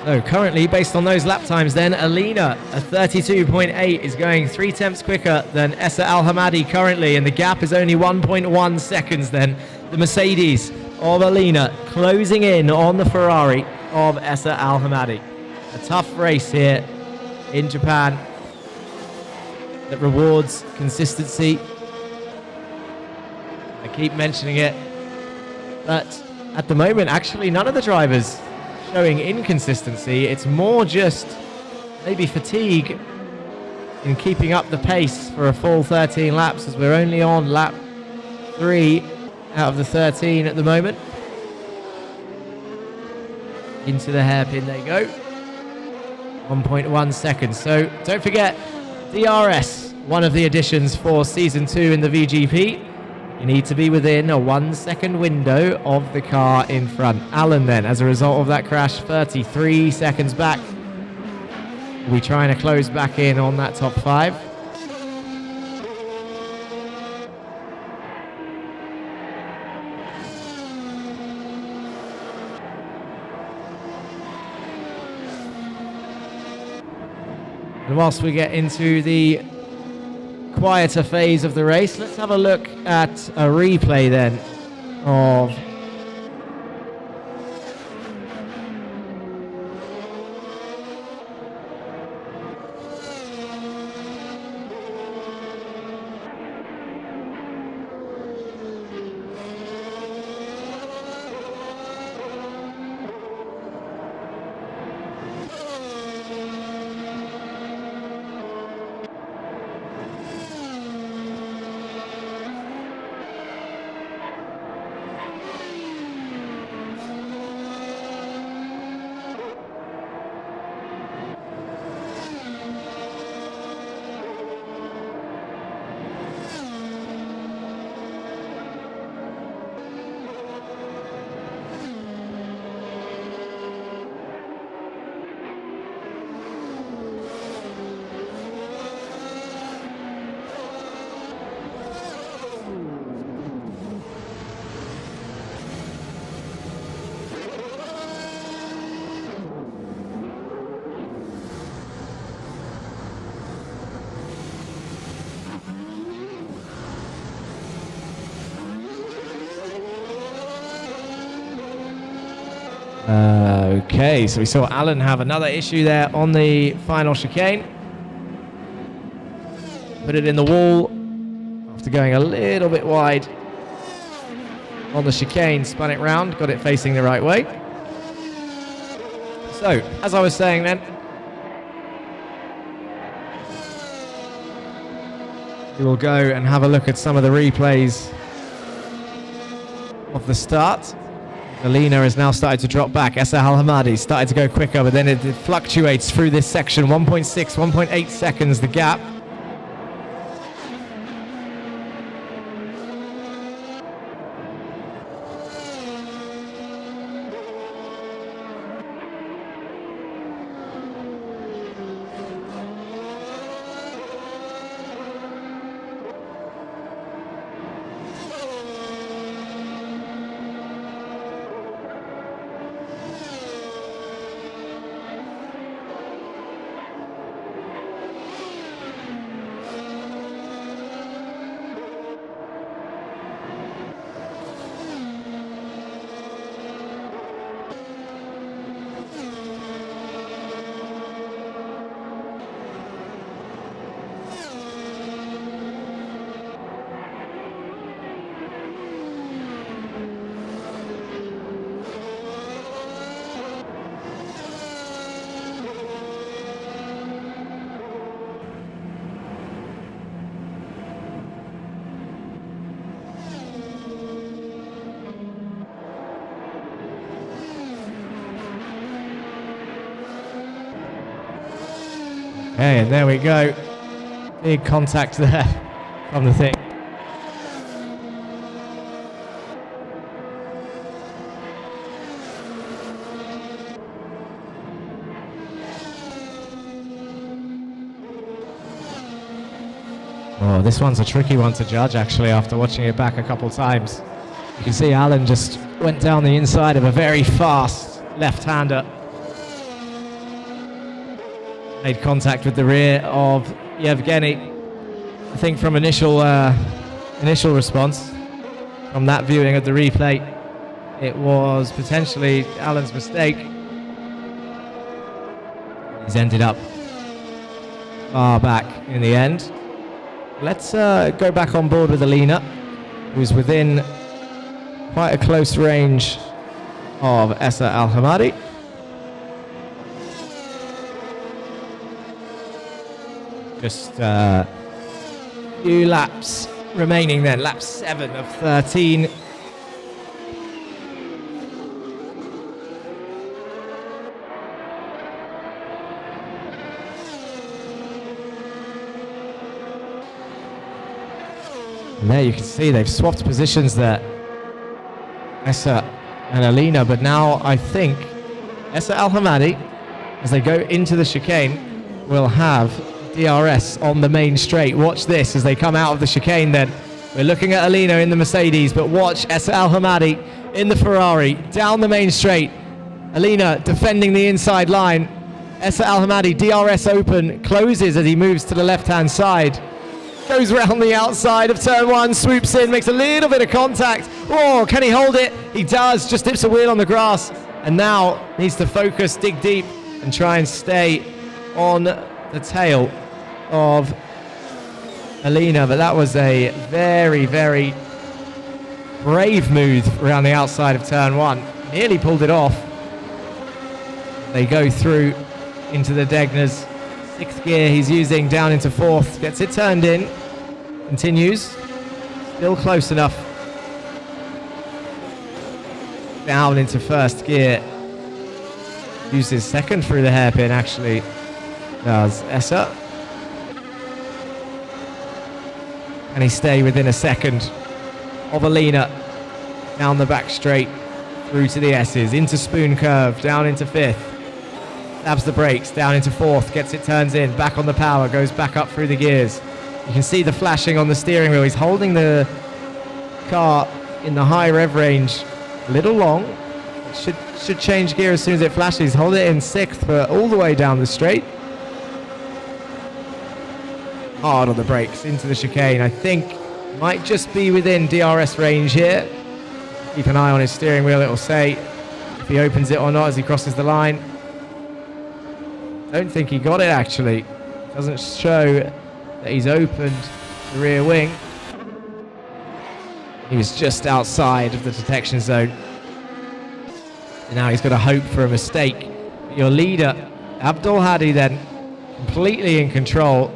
So currently, based on those lap times then, Alina, a 32.8, is going 3 tenths quicker than Essa Al-Hamadi currently, and the gap is only 1.1 seconds then. The Mercedes of Alina closing in on the Ferrari of Essa Al-Hamadi. a tough race here in Japan that rewards consistency. I keep mentioning it, but at the moment, actually, none of the drivers showing inconsistency. It's more just maybe fatigue in keeping up the pace for a full 13 laps, as we're only on lap 3 out of the 13 at the moment. Into the hairpin they go. 1.1 seconds. So don't forget, DRS, one of the additions for Season 2 in the VGP. You need to be within a 1 second window of the car in front. Alan then, as a result of that crash, 33 seconds back. We're trying to close back in on that top 5. And whilst we get into the quieter phase of the race, let's have a look at a replay then of okay, so we saw Alan have another issue there on the final chicane. Put it in the wall after going a little bit wide on the chicane, spun it round, got it facing the right way. So, as I was saying then, we will go and have a look at some of the replays of the start. Alina has now started to drop back. Essa Al-Hamadi started to go quicker, but then it fluctuates through this section. 1.6, 1.8 seconds the gap. Okay, and there we go. Big contact there from the thing. Oh, this one's a tricky one to judge, actually, after watching it back a couple times. You can see Alan just went down the inside of a very fast left-hander. Made contact with the rear of Yevgeny. I think from initial response, from that viewing of the replay, it was potentially Alan's mistake. He's ended up far back in the end. Let's go back on board with Alina, who's within quite a close range of Essa Al Hamadi. Just a few laps remaining then. Lap 7 of 13. And there you can see they've swapped positions there, Essa and Alina, but now I think Essa Al Hamadi, as they go into the chicane, will have DRS on the main straight. Watch this as they come out of the chicane then. We're looking at Alina in the Mercedes, but watch Essa Al Hamadi in the Ferrari down the main straight. Alina defending the inside line. Essa Al Hamadi, DRS open, closes as he moves to the left-hand side. Goes round the outside of turn 1, swoops in, makes a little bit of contact. Oh, can he hold it? He does, just dips a wheel on the grass. And now needs to focus, dig deep, and try and stay on the tail of Alina. But that was a very, very brave move around the outside of turn 1. Nearly pulled it off. They go through into the Degner's 6th gear he's using, down into 4th, gets it turned in, continues, still close enough, down into 1st gear, uses 2nd through the hairpin actually, does Essa. And he stay within a 2nd of Alina, down the back straight, through to the S's, into Spoon Curve, down into 5th. Stabs the brakes, down into 4th, gets it, turns in, back on the power, goes back up through the gears. You can see the flashing on the steering wheel. He's holding the car in the high rev range a little long. It should change gear as soon as it flashes. Hold it in 6th, but all the way down the straight. Hard on the brakes, into the chicane. I think might just be within DRS range here. Keep an eye on his steering wheel, it'll say if he opens it or not as he crosses the line. Don't think he got it actually. Doesn't show that he's opened the rear wing. He was just outside of the detection zone. And now he's got to hope for a mistake. Your leader, Abdul Hadi, then completely in control.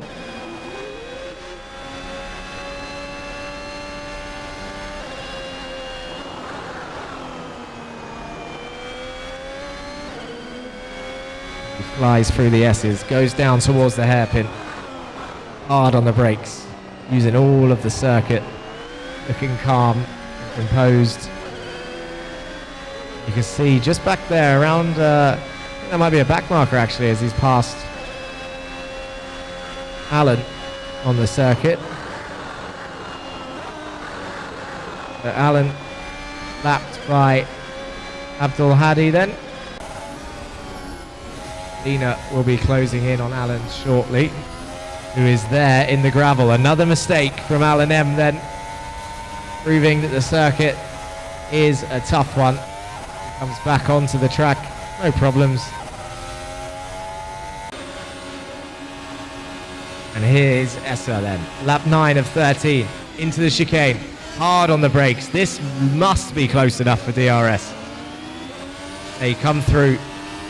Flies through the S's, goes down towards the hairpin. Hard on the brakes, using all of the circuit. Looking calm and composed. You can see just back there around, I think that might be a back marker actually as he's passed Alan on the circuit. But Alan lapped by Abdul Hadi then. Alina will be closing in on Alan shortly, who is there in the gravel. Another mistake from Alan M then, proving that the circuit is a tough one. Comes back onto the track, no problems. And here's Essa then, lap 9 of 13, into the chicane, hard on the brakes. This must be close enough for DRS. They come through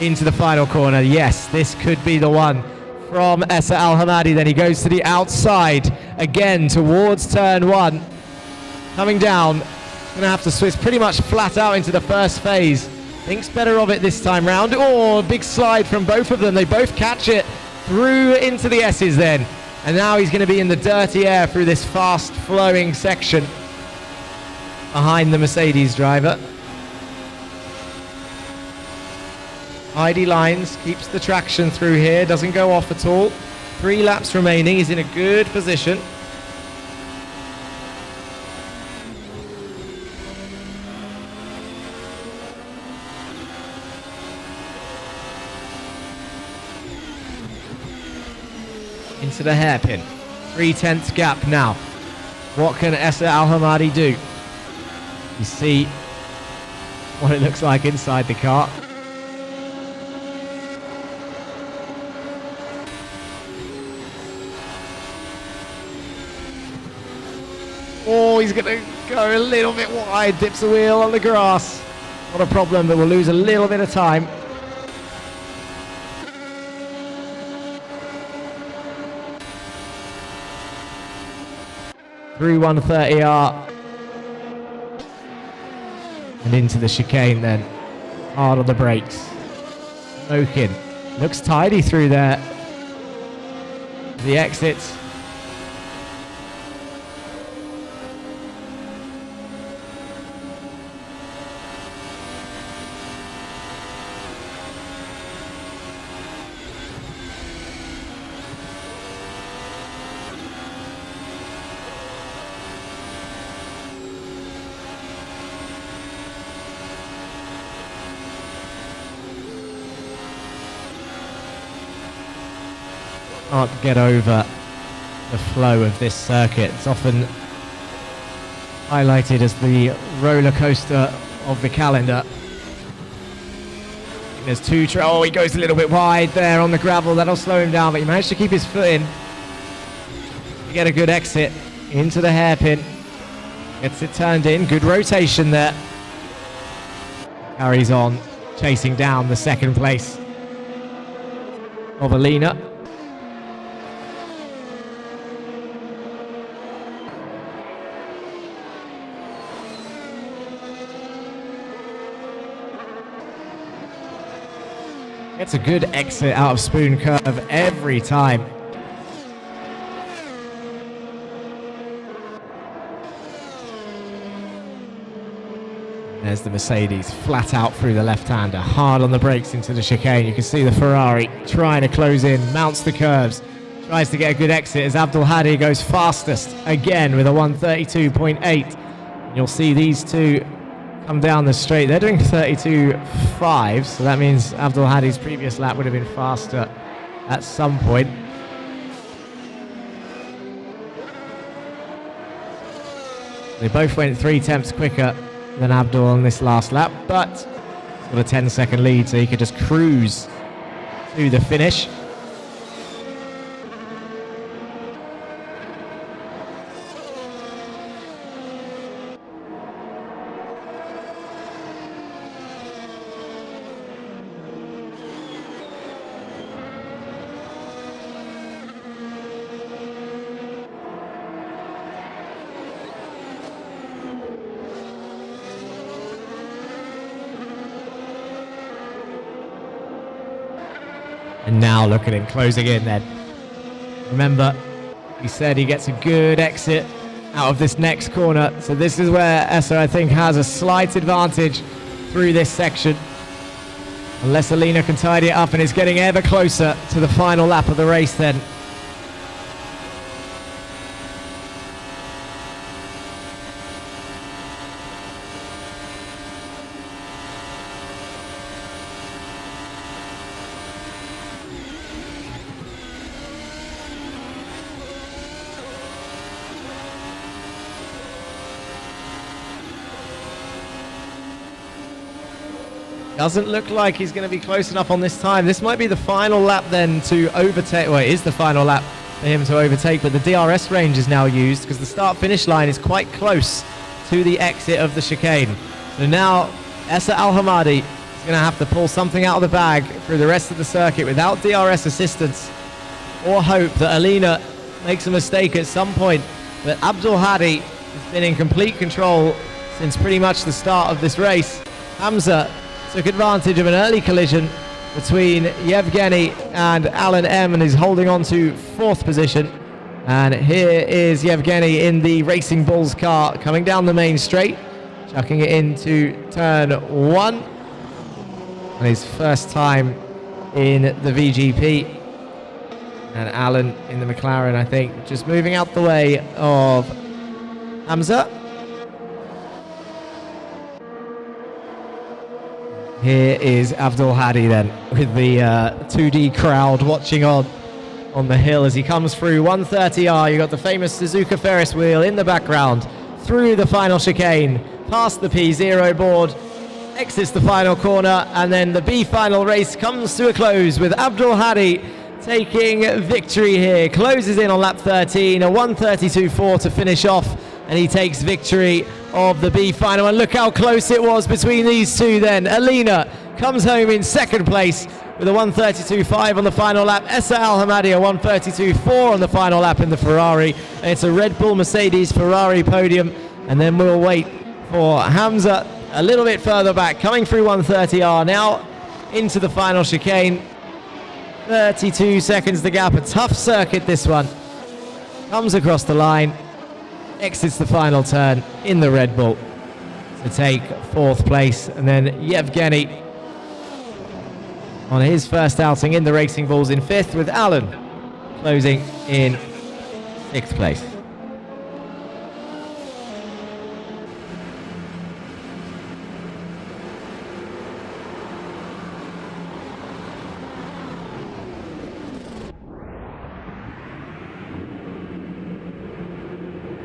into the final corner. Yes, this could be the one from Essa Al Hamadi. Then he goes to the outside again towards turn 1. Coming down, gonna have to switch pretty much flat out into the first phase. Thinks better of it this time round. Oh, big slide from both of them. They both catch it through into the S's then. And now he's gonna be in the dirty air through this fast flowing section behind the Mercedes driver. ID lines, keeps the traction through here, doesn't go off at all. 3 laps remaining, he's in a good position. Into the hairpin, 3/10 gap now. What can Essa Al Hamadi do? You see what it looks like inside the car. Oh, he's going to go a little bit wide, dips the wheel on the grass. Not a problem, but we'll lose a little bit of time. Through 130R. And into the chicane then. Hard on the brakes. Smoking. Looks tidy through there. The exits. Can't get over the flow of this circuit. It's often highlighted as the roller coaster of the calendar. There's two. Oh, he goes a little bit wide there on the gravel. That'll slow him down, but he managed to keep his foot in. You get a good exit into the hairpin. Gets it turned in. Good rotation there. Carries on, chasing down the second place of Alina. Gets a good exit out of Spoon Curve every time. There's the Mercedes, flat out through the left-hander, hard on the brakes into the chicane. You can see the Ferrari trying to close in, mounts the curves, tries to get a good exit as Abdul Hadi goes fastest again with a 132.8. You'll see these two come down the straight. They're doing 32.5, so that means Abdul Hadi's previous lap would have been faster at some point. They both went 3/10 quicker than Abdul on this last lap, but he's got a 10-second lead, so he could just cruise to the finish. And now look at him closing in then. Remember, he said he gets a good exit out of this next corner. So this is where Essa, I think, has a slight advantage through this section. Unless Alina can tidy it up, and it's getting ever closer to the final lap of the race then. Doesn't look like he's going to be close enough on this time. This might be the final lap then to overtake. Well, it is the final lap for him to overtake, but the DRS range is now used because the start-finish line is quite close to the exit of the chicane. So now Essa Al-Hamadi is going to have to pull something out of the bag through the rest of the circuit without DRS assistance, or hope that Alina makes a mistake at some point. But Abdul Hadi has been in complete control since pretty much the start of this race. Hamza took advantage of an early collision between Yevgeny and Alan M, and is holding on to fourth position. And here is Yevgeny in the Racing Bulls car coming down the main straight, chucking it into turn one. And his first time in the VGP. And Alan in the McLaren, I think, just moving out the way of Hamza. Here is Abdul Hadi then, with the 2D crowd watching on the hill as he comes through 130R. You got the famous Suzuka Ferris wheel in the background, through the final chicane, past the P0 board, exits the final corner, and then the B final race comes to a close with Abdul Hadi taking victory here. Closes in on lap 13, a 132.4 to finish off and he takes victory of the B final. And look how close it was between these two then. Alina comes home in second place with a 1:32.5 on the final lap. Essa Al Hamadi a 1:32.4 on the final lap in the Ferrari. And it's a Red Bull Mercedes Ferrari podium, and then we'll wait for Hamza a little bit further back, coming through 130R now into the final chicane. 32 seconds the gap, a tough circuit this one. Comes across the line, exits the final turn in the Red Bull to take fourth place, and then Yevgeny on his first outing in the Racing Bulls in fifth, with Alan closing in sixth place.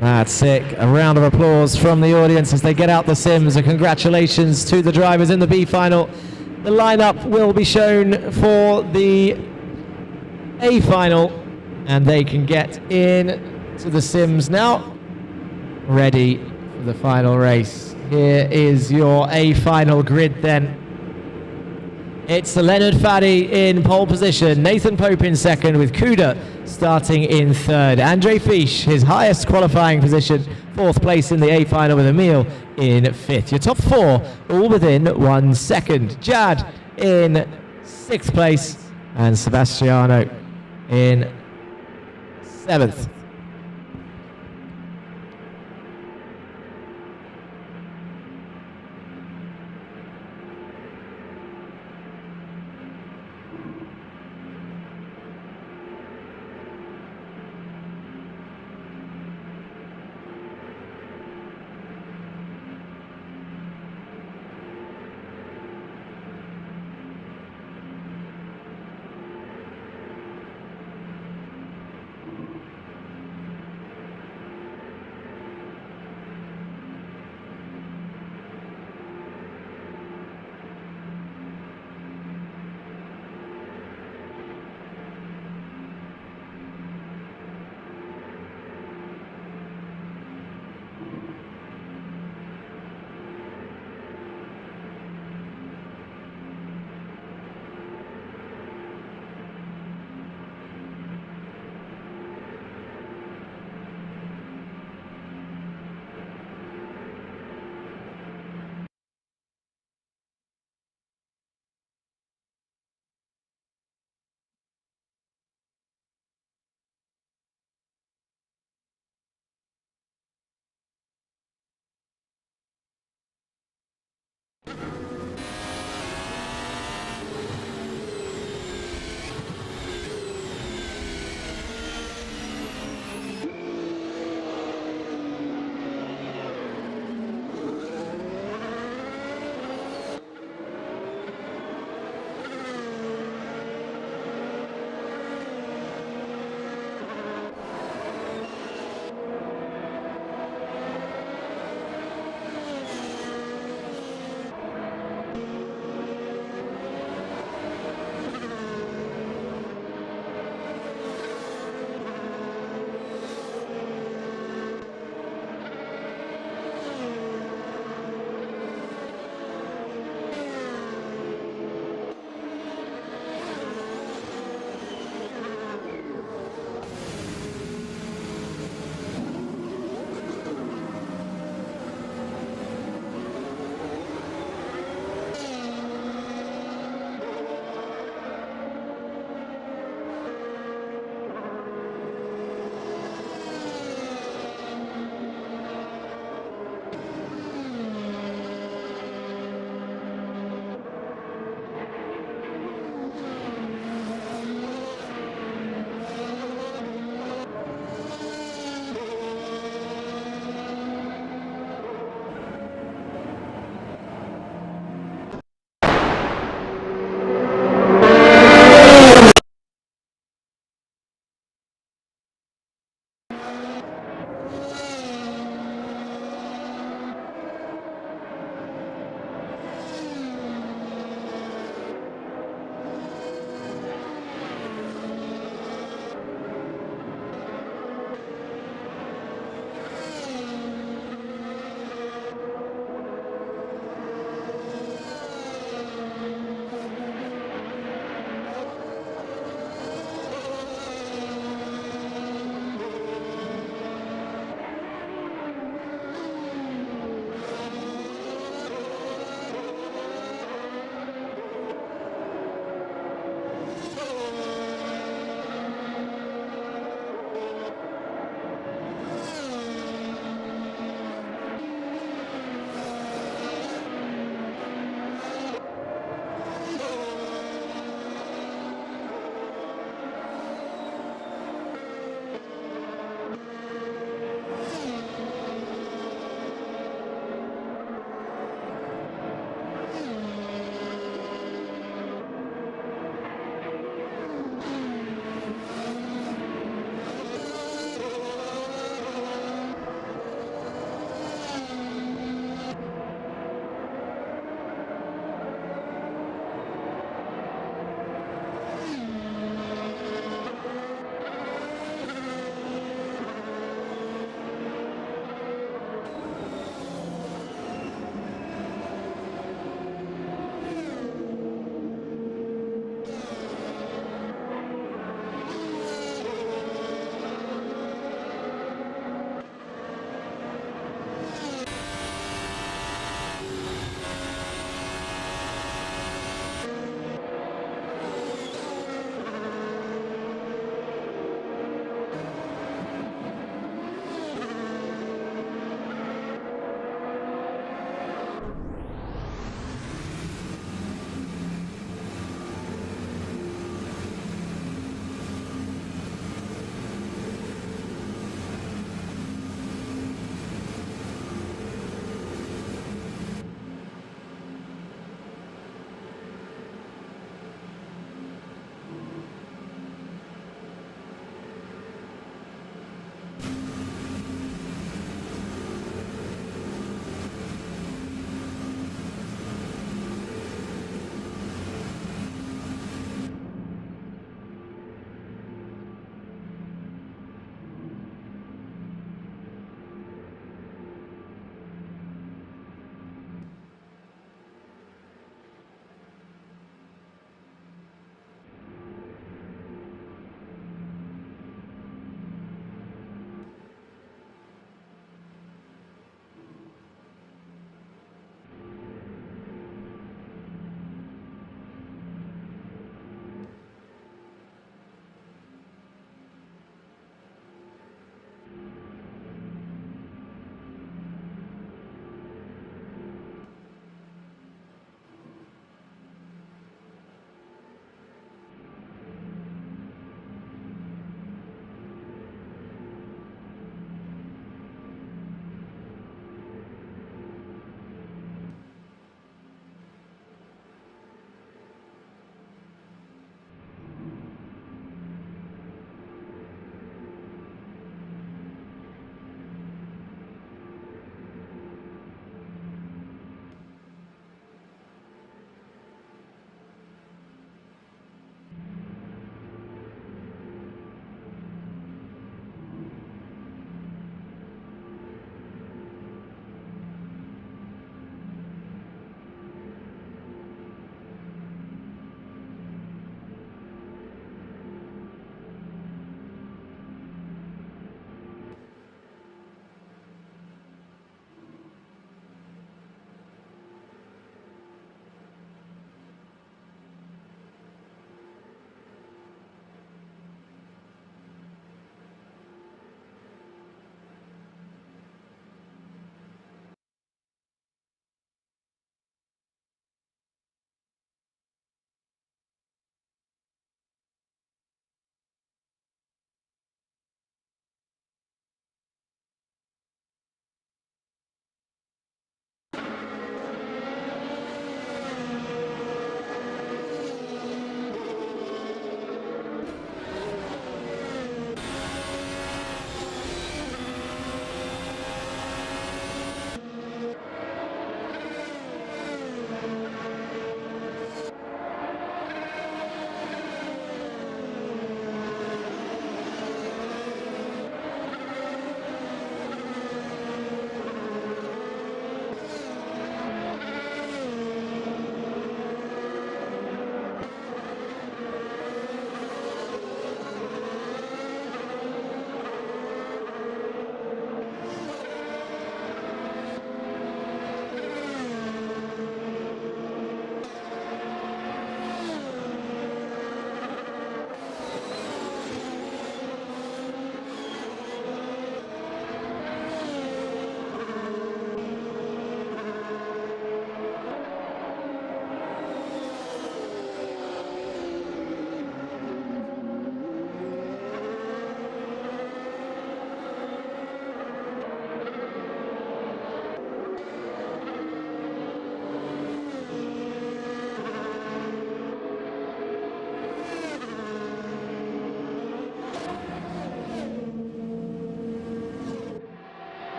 That's it. A round of applause from the audience as they get out the sims, and congratulations to the drivers in the B final. The lineup will be shown for the A final, and they can get in to the sims now, ready for the final race. Here is your A final grid then. It's Leonard Faddy in pole position, Nathan Pope in second, with Kuda starting in third. Andre Fisch, his highest qualifying position, fourth place in the A final, with Emil in fifth. Your top four all within 1 second. Jad in sixth place and Sebastiano in seventh.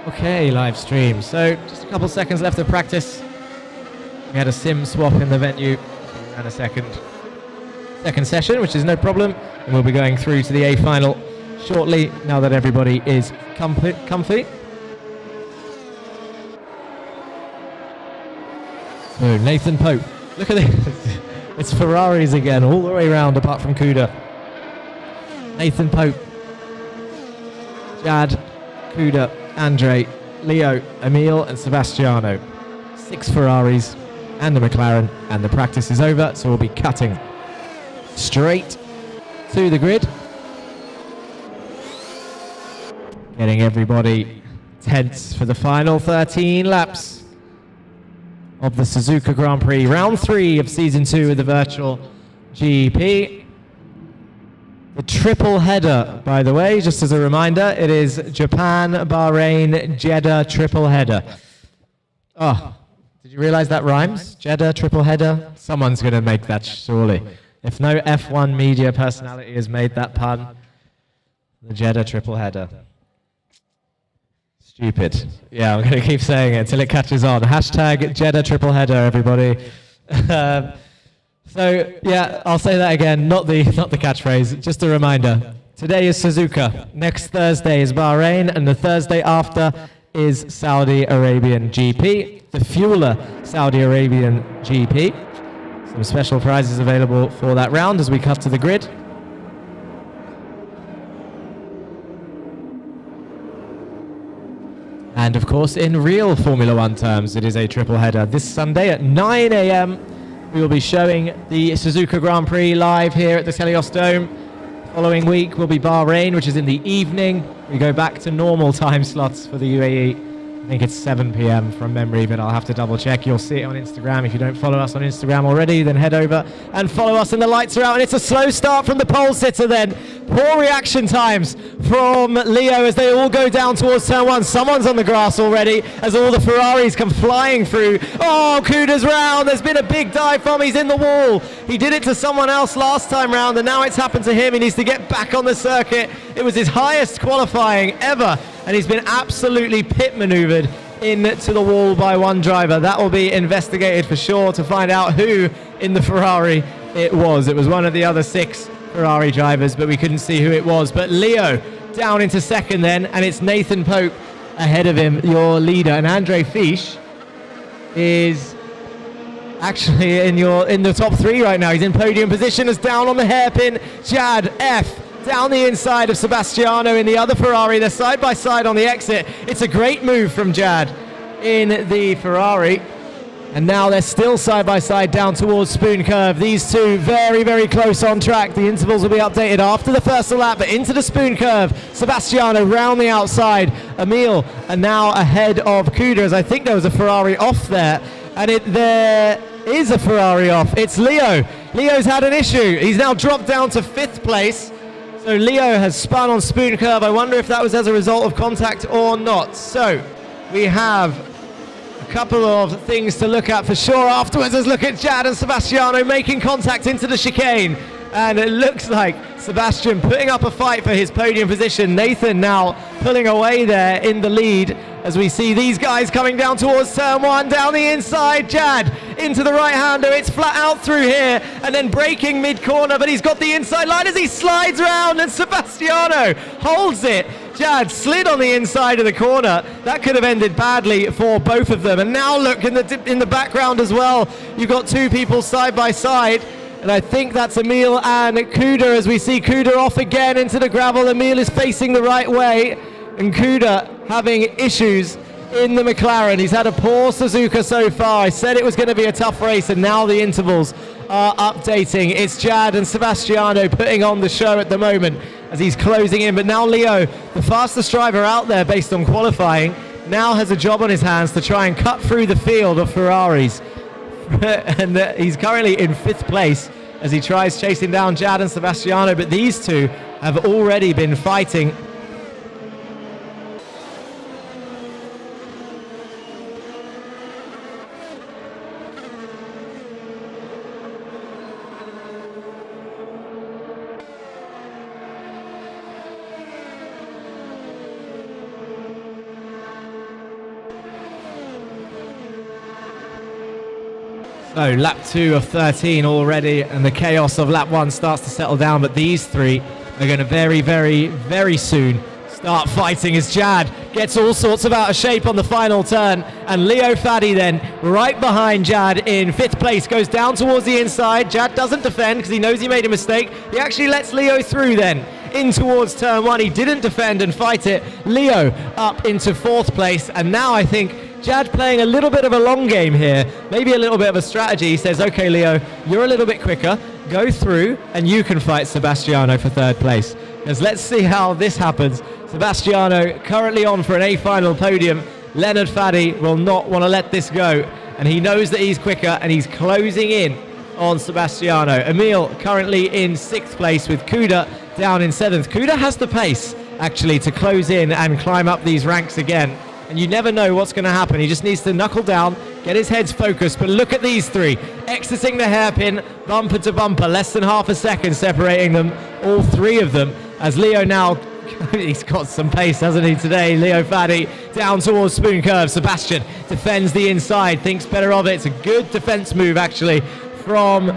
Okay, live stream. So just a couple seconds left of practice. We had a sim swap in the venue. We ran a second session, which is no problem. And we'll be going through to the A final shortly, now that everybody is comfy. So Nathan Pope, look at this. It's Ferraris again, all the way around apart from Kuda. Nathan Pope, Jad, Kuda, Andre, Leo, Emil and Sebastiano. 6 Ferraris and a McLaren, and the practice is over, so we'll be cutting straight to the grid. Getting everybody tense for the final 13 laps of the Suzuka Grand Prix, round 3 of season 2 of the virtual GP. The triple header, by the way, just as a reminder, it is Japan, Bahrain, Jeddah triple header. Oh, did you realize that rhymes? Jeddah triple header? Someone's going to make that, surely. If no F1 media personality has made that pun, the Jeddah triple header. Stupid. Yeah, I'm going to keep saying it until it catches on. Hashtag Jeddah triple header, everybody. So yeah, I'll say that again, not the catchphrase, just a reminder. Today is Suzuka, next Thursday is Bahrain, and the Thursday after is Saudi Arabian GP, the Fueler Saudi Arabian GP. Some special prizes available for that round as we cut to the grid. And of course, in real Formula One terms, it is a triple header. This Sunday at 9 a.m. we will be showing the Suzuka Grand Prix live here at the Teleios Dome. Following week will be Bahrain, which is in the evening. We go back to normal time slots for the UAE. I think it's 7 p.m. from memory, but I'll have to double check. You'll see it on Instagram. If you don't follow us on Instagram already, then head over and follow us, and the lights are out. And it's a slow start from the pole sitter then. Poor reaction times from Leo as they all go down towards turn 1. Someone's on the grass already as all the Ferraris come flying through. Oh, Kuda's round. There's been a big dive from. He's in the wall. He did it to someone else last time round, and now it's happened to him. He needs to get back on the circuit. It was his highest qualifying ever, and he's been absolutely pit maneuvered into the wall by one driver. That will be investigated for sure to find out who in the Ferrari it was. It was one of the other 6 Ferrari drivers, but we couldn't see who it was. But Leo down into second then, and it's Nathan Pope ahead of him, your leader. And Andre Fisch is actually in the top 3 right now. He's in podium position as down on the hairpin. Jad F down the inside of Sebastiano in the other Ferrari. They're side by side on the exit. It's a great move from Jad in the Ferrari. And now they're still side by side down towards Spoon Curve. These two very, very close on track. The intervals will be updated after the first lap, but into the Spoon Curve. Sebastiano round the outside. Emil and now ahead of Kuda, as I think there was a Ferrari off there. And there is a Ferrari off. It's Leo. Leo's had an issue. He's now dropped down to 5th place. So Leo has spun on Spoon Curve. I wonder if that was as a result of contact or not. So we have a couple of things to look at for sure afterwards. Let's look at Jad and Sebastiano making contact into the chicane. And it looks like Sebastian putting up a fight for his podium position. Nathan now pulling away there in the lead as we see these guys coming down towards turn 1, down the inside. Jad into the right-hander. It's flat out through here and then braking mid-corner, but he's got the inside line as he slides round, and Sebastiano holds it. Jad slid on the inside of the corner. That could have ended badly for both of them. And now look in the background as well. You've got 2 people side by side. And I think that's Emil and Kuda as we see Kuda off again into the gravel. Emil is facing the right way, and Kuda having issues in the McLaren. He's had a poor Suzuka so far. I said it was going to be a tough race, and now the intervals are updating. It's Jad and Sebastiano putting on the show at the moment as he's closing in. But now Leo, the fastest driver out there based on qualifying, now has a job on his hands to try and cut through the field of Ferraris. And he's currently in 5th place as he tries chasing down Jad and Sebastiano, but these two have already been fighting. So lap 2 of 13 already, and the chaos of lap 1 starts to settle down, but these three are going to very, very, very soon start fighting as Jad gets all sorts of out of shape on the final turn, and Leo Faddy then right behind Jad in 5th place goes down towards the inside. Jad doesn't defend because he knows he made a mistake. He actually lets Leo through then in towards turn 1. He didn't defend and fight it. Leo up into 4th place, and now I think Jad playing a little bit of a long game here, maybe a little bit of a strategy. He says, okay, Leo, you're a little bit quicker, go through and you can fight Sebastiano for 3rd place. Because let's see how this happens. Sebastiano currently on for an A final podium. Leonard Faddy will not want to let this go, and he knows that he's quicker and he's closing in on Sebastiano. Emil currently in 6th place with Kuda down in 7th. Kuda has the pace actually to close in and climb up these ranks again. And you never know what's going to happen. He just needs to knuckle down, get his heads focused. But look at these three, exiting the hairpin, bumper to bumper, less than half a second separating them, all three of them. As Leo now, he's got some pace, hasn't he, today? Leo Faddy down towards Spoon Curve. Sebastian defends the inside, thinks better of it. It's a good defense move, actually, from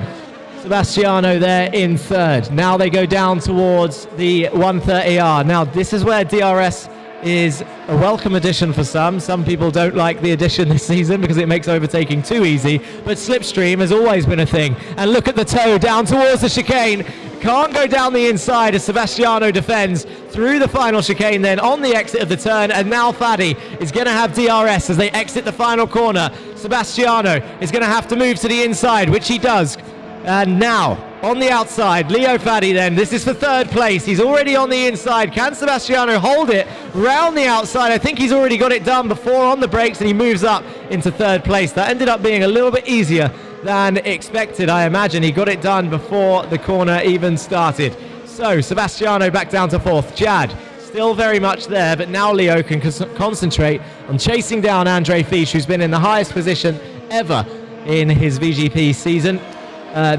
Sebastiano there in 3rd. Now they go down towards the 130R. Now, this is where DRS is a welcome addition for some. Some people don't like the addition this season because it makes overtaking too easy, but slipstream has always been a thing. And look at the toe down towards the chicane. Can't go down the inside as Sebastiano defends through the final chicane then on the exit of the turn, and now Faddy is going to have DRS as they exit the final corner. Sebastiano is going to have to move to the inside, which he does. And now on the outside, Leo Faddy then, this is for 3rd place. He's already on the inside. Can Sebastiano hold it round the outside? I think he's already got it done before on the brakes, and he moves up into 3rd place. That ended up being a little bit easier than expected, I imagine. He got it done before the corner even started. So Sebastiano back down to 4th. Jad still very much there, but now Leo can concentrate on chasing down Andre Fisch, who's been in the highest position ever in his VGP season.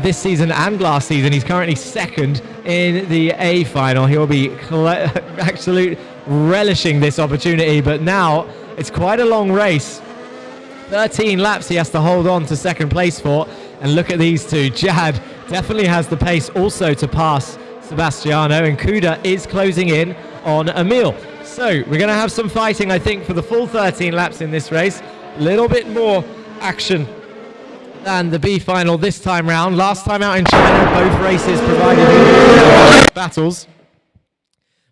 This season and last season. He's currently 2nd in the A final. He'll be absolutely relishing this opportunity, but now it's quite a long race. 13 laps he has to hold on to 2nd place for, and look at these two. Jad definitely has the pace also to pass Sebastiano, and Kuda is closing in on Emil. So we're going to have some fighting, I think, for the full 13 laps in this race. A little bit more action than the B final this time round. Last time out in China, both races provided battles.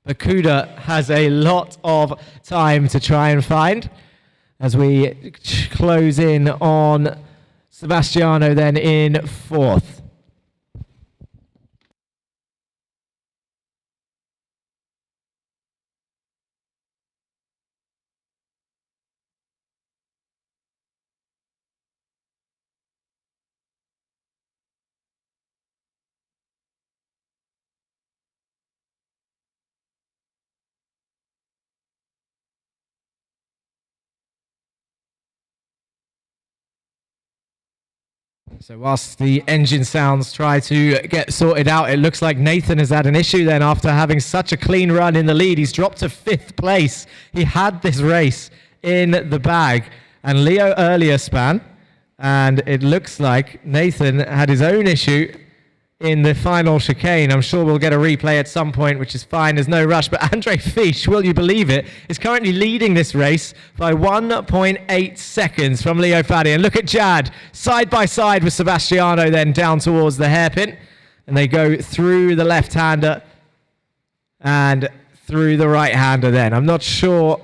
But Kuda has a lot of time to try and find as we close in on Sebastiano then in 4th. So whilst the engine sounds try to get sorted out, it looks like Nathan has had an issue then after having such a clean run in the lead. He's dropped to 5th place. He had this race in the bag, and Leo earlier span, and it looks like Nathan had his own issue in the final chicane. I'm sure we'll get a replay at some point, which is fine. There's no rush. But Andre Fisch, will you believe it, is currently leading this race by 1.8 seconds from Leo Faddy. And look at Jad, side by side with Sebastiano, then down towards the hairpin. And they go through the left-hander and through the right-hander then. I'm not sure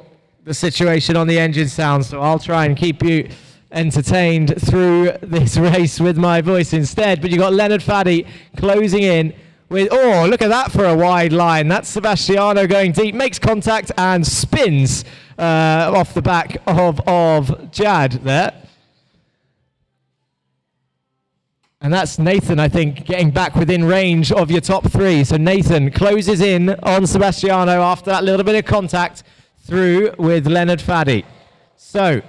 the situation on the engine sounds, so I'll try and keep you entertained through this race with my voice instead. But you got Leonard Faddy closing in with, oh, look at that for a wide line. That's Sebastiano going deep, makes contact and spins off the back of Jad there. And that's Nathan, I think, getting back within range of your top 3. So Nathan closes in on Sebastiano after that little bit of contact through with Leonard Faddy. So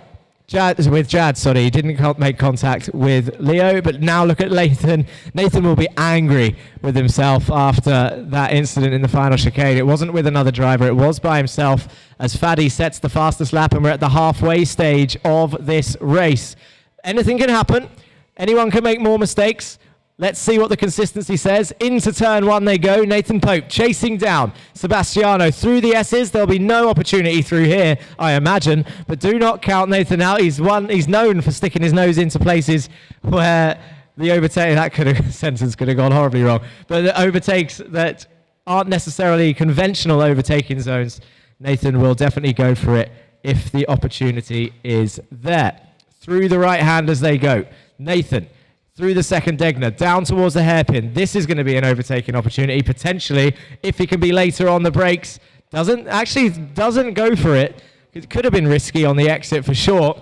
Jad, he didn't make contact with Leo, but now look at Nathan. Nathan will be angry with himself after that incident in the final chicane. It wasn't with another driver, it was by himself, as Faddy sets the fastest lap, and we're at the halfway stage of this race. Anything can happen. Anyone can make more mistakes. Let's see what the consistency says. Into turn 1 they go. Nathan Pope chasing down Sebastiano through the S's. There'll be no opportunity through here, I imagine. But do not count Nathan out. He's known for sticking his nose into places where the overtake, sentence could have gone horribly wrong. But the overtakes that aren't necessarily conventional overtaking zones, Nathan will definitely go for it if the opportunity is there. Through the right hand as they go. Nathan through the second Degner, down towards the hairpin. This is going to be an overtaking opportunity, potentially, if he can be later on the brakes. Doesn't go for it. It could have been risky on the exit for sure.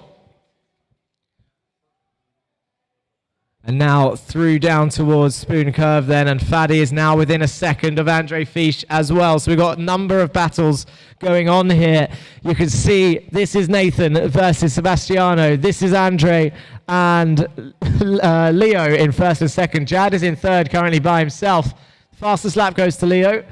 And now through down towards Spoon Curve then, and Fadi is now within a second of Andre Fisch as well. So we've got a number of battles going on here. You can see this is Nathan versus Sebastiano. This is Andre and Leo in first and second. Jad is in third currently by himself. Fastest lap goes to Leo.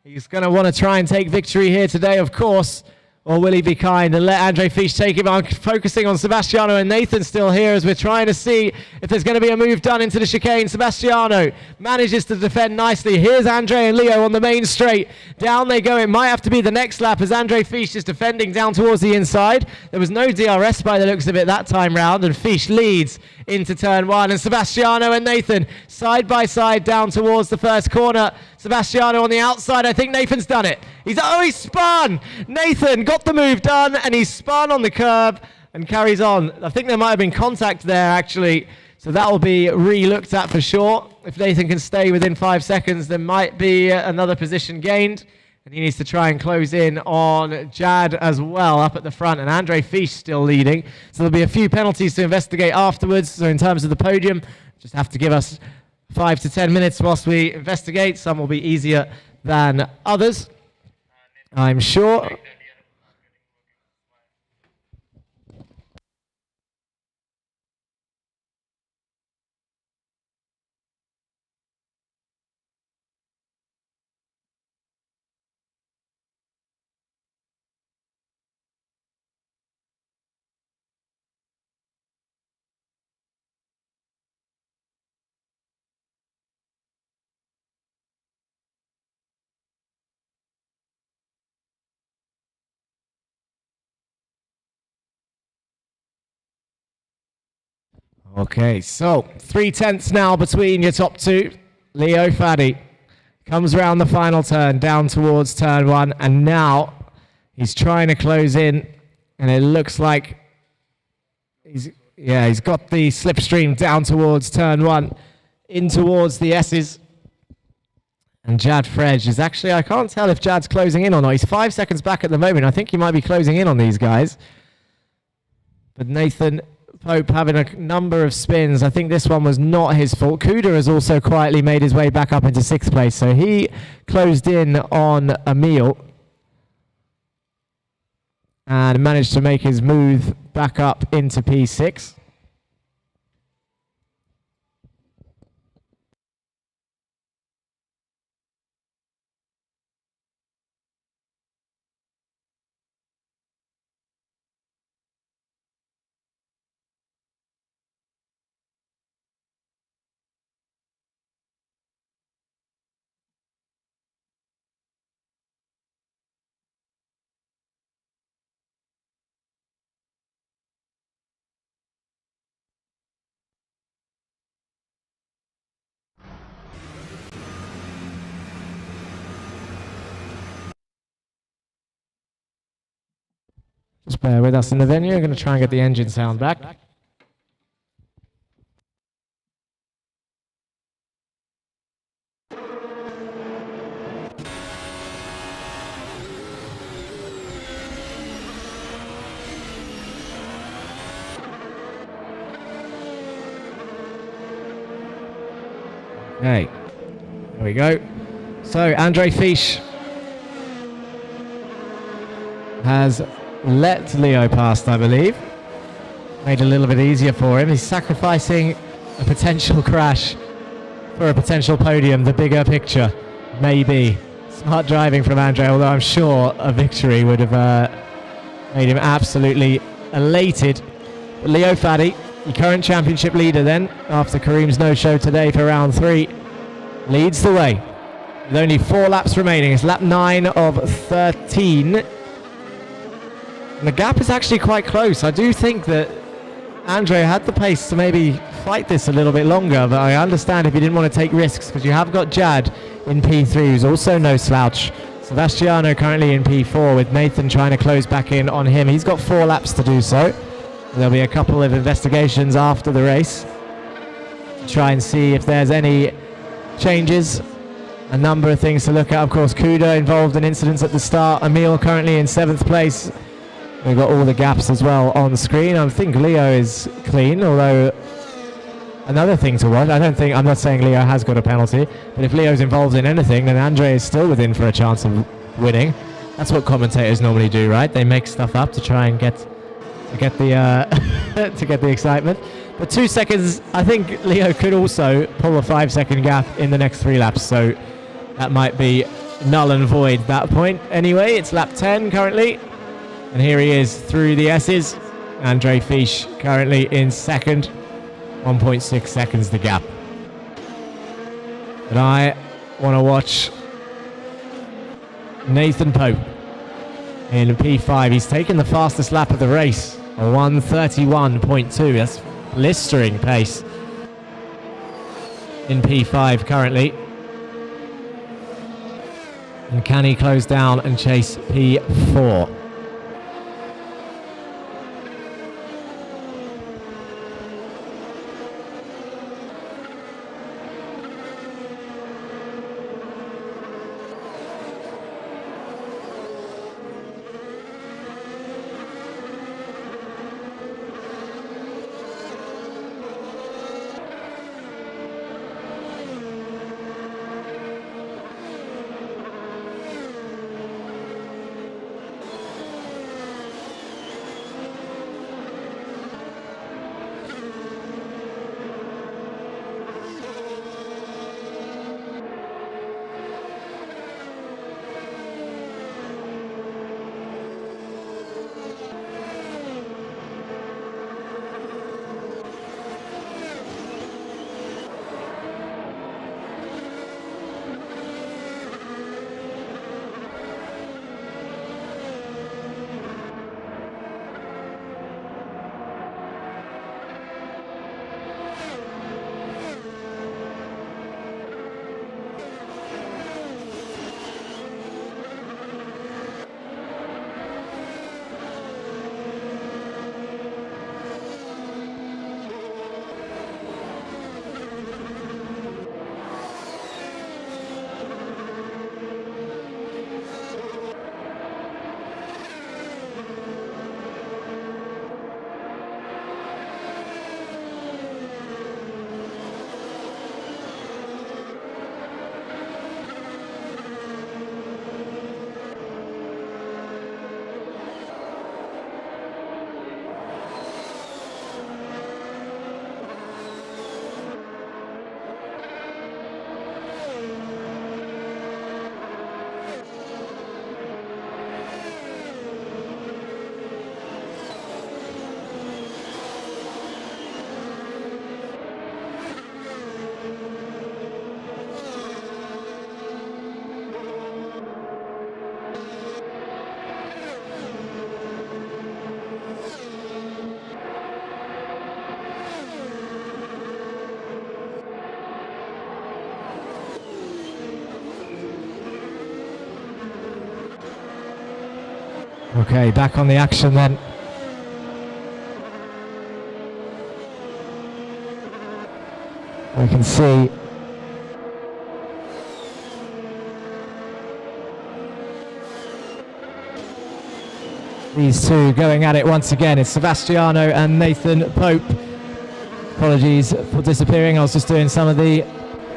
He's going to want to try and take victory here today, of course. Or will he be kind and let Andre Fisch take him on, focusing on Sebastiano and Nathan still here as we're trying to see if there's going to be a move done into the chicane. Sebastiano manages to defend nicely. Here's Andre and Leo on the main straight. Down they go. It might have to be the next lap as Andre Fisch is defending down towards the inside. There was no DRS by the looks of it that time round, and Fisch leads into turn 1. And Sebastiano and Nathan side by side down towards the first corner. Sebastiano on the outside. I think Nathan's done it. He's spun! Nathan got the move done, and he spun on the curb and carries on. I think there might have been contact there, actually, so that will be re-looked at for sure. If Nathan can stay within 5 seconds, there might be another position gained, and he needs to try and close in on Jad as well up at the front, and Andre Fisch still leading. So there'll be a few penalties to investigate afterwards. So in terms of the podium, just have to give us 5 to 10 minutes whilst we investigate. Some will be easier than others, I'm sure. Okay, so 3/10 now between your top two. Leo Fadi comes around the final turn, down towards turn 1, and now he's trying to close in, and it looks like he's got the slipstream down towards turn 1, in towards the S's. And Jad Frej is actually, I can't tell if Jad's closing in or not. He's 5 seconds back at the moment. I think he might be closing in on these guys. But Nathan Pope having a number of spins. I think this one was not his fault. Kuda has also quietly made his way back up into 6th place, so he closed in on Emil and managed to make his move back up into P6. Just bear with us in the venue. I'm going to try and get the engine sound back. Okay, there we go. So Andre Fisch has let Leo past, I believe. Made it a little bit easier for him. He's sacrificing a potential crash for a potential podium, the bigger picture, maybe. Smart driving from Andre, although I'm sure a victory would have made him absolutely elated. But Leo Fadi the current championship leader then, after Kareem's no-show today for round 3, leads the way. With only 4 laps remaining. It's lap 9 of 13. And the gap is actually quite close. I do think that Andre had the pace to maybe fight this a little bit longer, but I understand if you didn't want to take risks, because you have got Jad in P3, who's also no slouch. Sebastiano currently in P4, with Nathan trying to close back in on him. He's got 4 laps to do so. There'll be a couple of investigations after the race to try and see if there's any changes. A number of things to look at. Of course, Kuda involved in incidents at the start. Emil currently in 7th place. We've got all the gaps as well on the screen. I think Leo is clean, although another thing to watch. I'm not saying Leo has got a penalty, but if Leo's involved in anything, then Andre is still within for a chance of winning. That's what commentators normally do, right? They make stuff up to try and get the to get the excitement. But 2 seconds, I think Leo could also pull a 5-second gap in the next 3 laps, so that might be null and void that point. Anyway, it's lap 10 currently, and here he is through the S's. Andre Fisch currently in 2nd, 1.6 seconds the gap. But I want to watch Nathan Pope in P5. He's taken the fastest lap of the race, a 1:31.2. That's blistering pace in P5 currently. And can he close down and chase P4? Okay, back on the action then. We can see these two going at it once again. It's Sebastiano and Nathan Pope. Apologies for disappearing. I was just doing some of the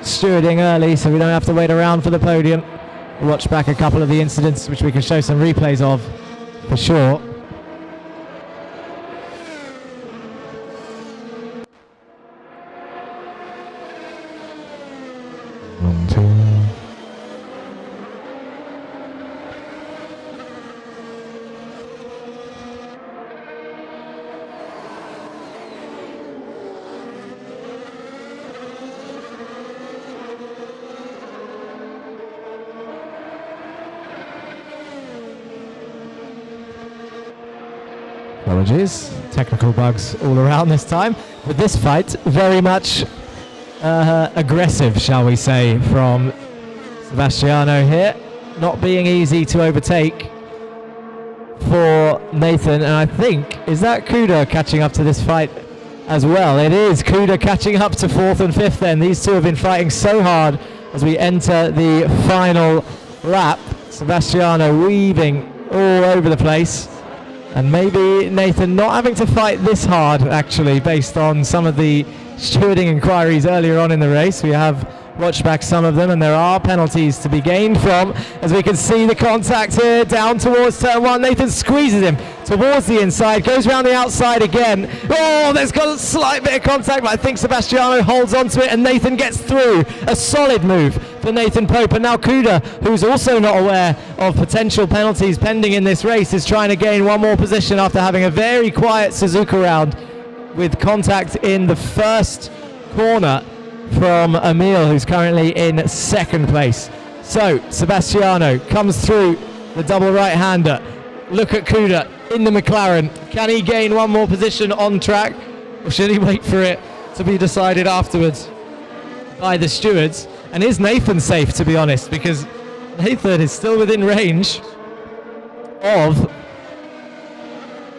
stewarding early, so we don't have to wait around for the podium. We'll watch back a couple of the incidents, which we can show some replays of for sure. One, two. Apologies, technical bugs all around this time. But this fight, very much aggressive, shall we say, from Sebastiano here. Not being easy to overtake for Nathan, and I think, is that Kuda catching up to this fight as well? It is Kuda catching up to 4th and 5th then. These two have been fighting so hard as we enter the final lap. Sebastiano weaving all over the place, and maybe Nathan not having to fight this hard actually, based on some of the stewarding inquiries earlier on in the race. We have watched back some of them, and there are penalties to be gained from, as we can see the contact here down towards turn 1. Nathan squeezes him towards the inside, goes around the outside again. Oh, there's got a slight bit of contact, but I think Sebastiano holds onto it and Nathan gets through. A solid move for Nathan Pope. And now Kuda, who's also not aware of potential penalties pending in this race, is trying to gain one more position after having a very quiet Suzuka round, with contact in the first corner from Emil, who's currently in 2nd place. So Sebastiano comes through the double right-hander. Look at Kuda in the McLaren. Can he gain one more position on track, or should he wait for it to be decided afterwards by the stewards? And is Nathan safe, to be honest, because Nathan is still within range of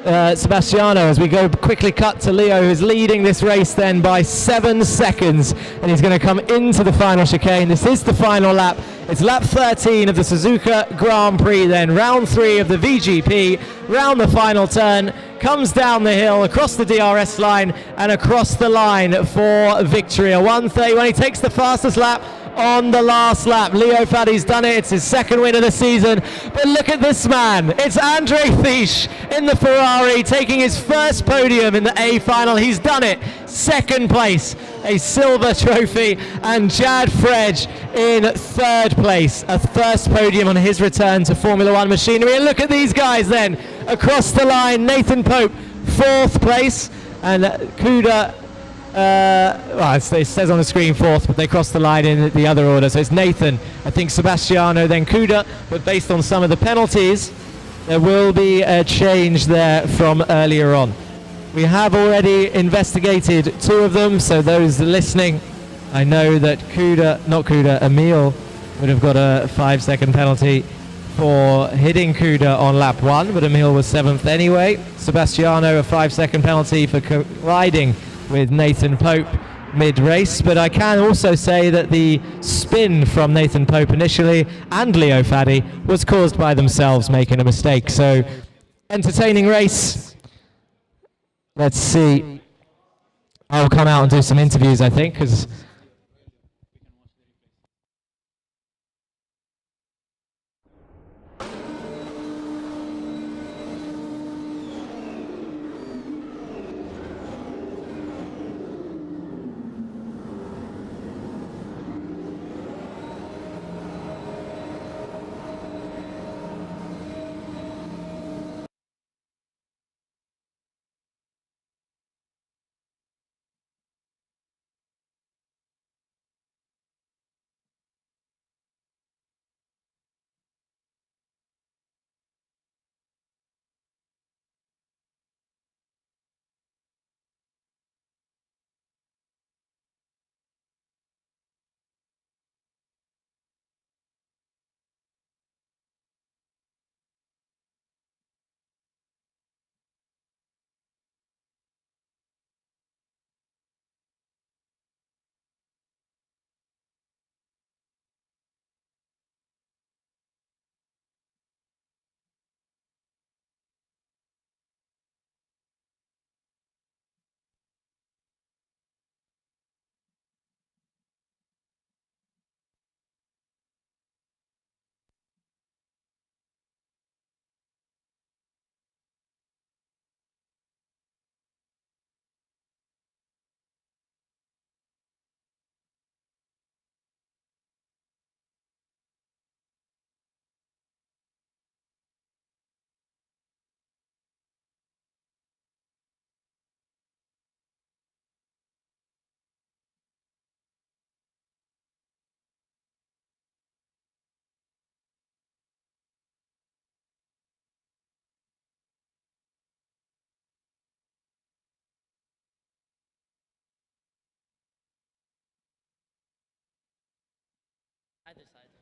Sebastiano, as we go quickly cut to Leo, who's leading this race then by 7 seconds, and he's going to come into the final chicane. This is the final lap. It's lap 13 of the Suzuka Grand Prix then, round 3 of the VGP, round the final turn, comes down the hill, across the DRS line, and across the line for victory. A 1:31. He takes the fastest lap on the last lap. Leo Fadi's done it. It's his 2nd win of the season. But look at this man. It's Andre Thies in the Ferrari, taking his first podium in the A final. He's done it. 2nd place, a silver trophy, and Jad Frej in 3rd place, a first podium on his return to Formula One machinery. And look at these guys then across the line. Nathan Pope, 4th place, and Kuda, well, it says on the screen 4th, but they crossed the line in the other order. So it's Nathan, I think Sebastiano, then Kuda, but based on some of the penalties, there will be a change there from earlier on. We have already investigated 2 of them, so those listening, I know that Emil would have got a 5-second penalty for hitting Kuda on lap 1, but Emil was 7th anyway. Sebastiano, a 5-second penalty for colliding with Nathan Pope mid-race, but I can also say that the spin from Nathan Pope initially and Leo Fadi was caused by themselves making a mistake. So, entertaining race. Let's see. I'll come out and do some interviews, I think, because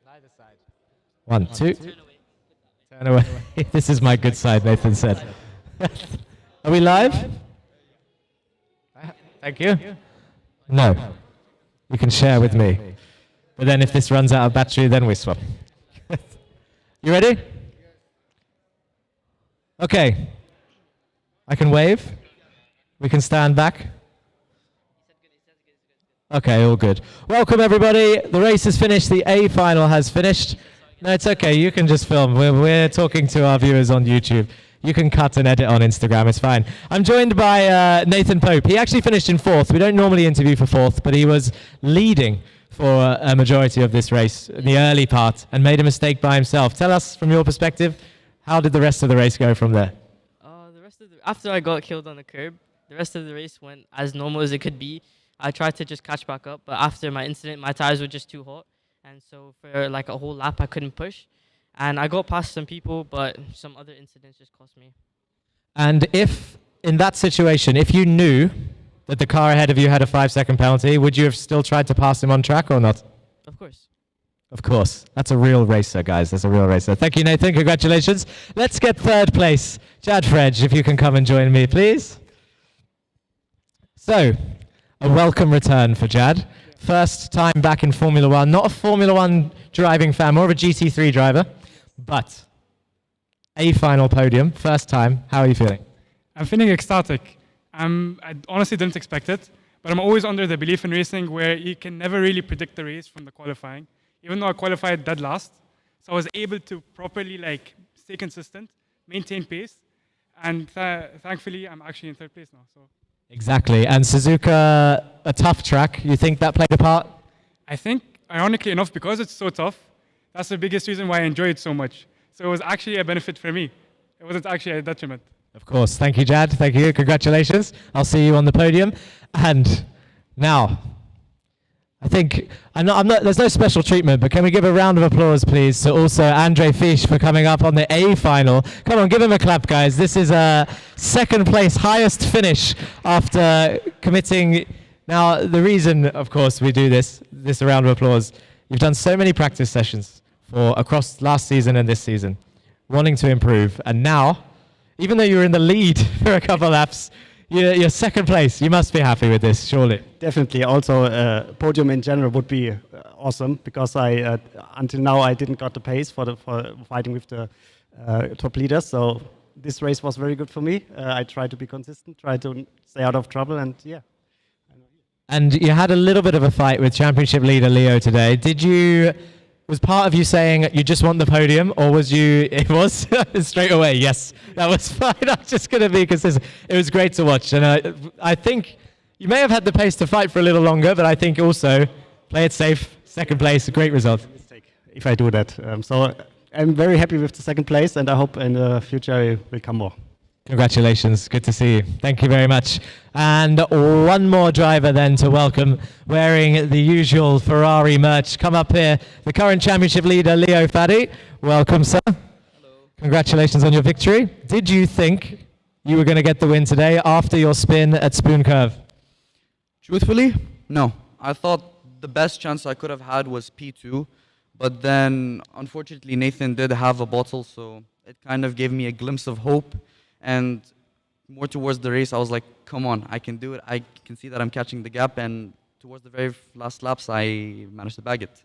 Neither side. 1, 2. Turn away. Turn away. This is my good side, Nathan said. Are we live? Thank you. No. You can share with me. But then if this runs out of battery, then we swap. You ready? Okay. I can wave. We can stand back. Okay, all good. Welcome, everybody. The race is finished. The A final has finished. No, it's okay. You can just film. We're talking to our viewers on YouTube. You can cut and edit on Instagram. It's fine. I'm joined by Nathan Pope. He actually finished in 4th. We don't normally interview for 4th, but he was leading for a majority of this race in the early part and made a mistake by himself. Tell us, from your perspective, how did the rest of the race go from there? After I got killed on the curb, the rest of the race went as normal as it could be. I tried to just catch back up, but after my incident, my tires were just too hot. And so for like a whole lap, I couldn't push. And I got past some people, but some other incidents just cost me. And if, in that situation, if you knew that the car ahead of you had a 5-second penalty, would you have still tried to pass him on track or not? Of course. Of course. That's a real racer, guys. That's a real racer. Thank you, Nathan. Congratulations. Let's get 3rd place. Jad Fredge, if you can come and join me, please. So, a welcome return for Jad. First time back in Formula 1. Not a Formula 1 driving fan, more of a GT3 driver. But a final podium. First time. How are you feeling? I'm feeling ecstatic. I honestly didn't expect it, but I'm always under the belief in racing where you can never really predict the race from the qualifying. Even though I qualified dead last, so I was able to properly stay consistent, maintain pace, and thankfully I'm actually in 3rd place now. So exactly. And Suzuka, a tough track. You think that played a part? I think, ironically enough, because it's so tough, that's the biggest reason why I enjoy it so much. So it was actually a benefit for me. It wasn't actually a detriment. Of course. Thank you, Jad. Thank you. Congratulations. I'll see you on the podium. And now, I think, there's no special treatment, but can we give a round of applause, please, to also Andre Fisch for coming up on the A final. Come on, give him a clap, guys. This is a 2nd place, highest finish after committing. Now, the reason, of course, we do this round of applause, you've done so many practice sessions across last season and this season, wanting to improve. And now, even though you were in the lead for a couple laps, you're 2nd place. You must be happy with this, surely. Definitely. Also, podium in general would be awesome because until now I didn't got the pace for fighting with the top leaders. So this race was very good for me. I tried to be consistent, tried to stay out of trouble, and yeah. And you had a little bit of a fight with championship leader Leo today. Was part of you saying you just want the podium, or was you? It was straight away. Yes, that was fine. I'm just going to be consistent. It was great to watch, and I think you may have had the pace to fight for a little longer, but I think also play it safe. 2nd place, a great result. If I do that, so I'm very happy with the 2nd place, and I hope in the future I will come more. Congratulations. Good to see you. Thank you very much. And one more driver then to welcome, wearing the usual Ferrari merch. Come up here, the current championship leader, Leo Fadi. Welcome, sir. Hello. Congratulations on your victory. Did you think you were going to get the win today after your spin at Spoon Curve? Truthfully, no. I thought the best chance I could have had was P2, but then unfortunately Nathan did have a bottle, so it kind of gave me a glimpse of hope. And more towards the race, I was like, come on, I can do it. I can see that I'm catching the gap. And towards the very last laps, I managed to bag it.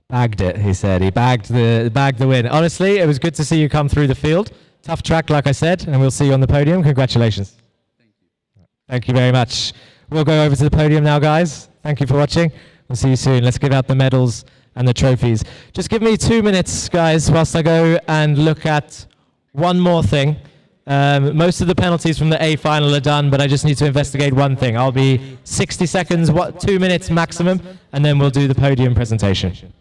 Bagged it, he said. He bagged the win. Honestly, it was good to see you come through the field. Tough track, like I said, and we'll see you on the podium. Congratulations. Thank you. Thank you very much. We'll go over to the podium now, guys. Thank you for watching. We'll see you soon. Let's give out the medals and the trophies. Just give me 2 minutes, guys, whilst I go and look at one more thing. Most of the penalties from the A final are done, but I just need to investigate one thing. I'll be 60 seconds, 2 minutes maximum, and then we'll do the podium presentation.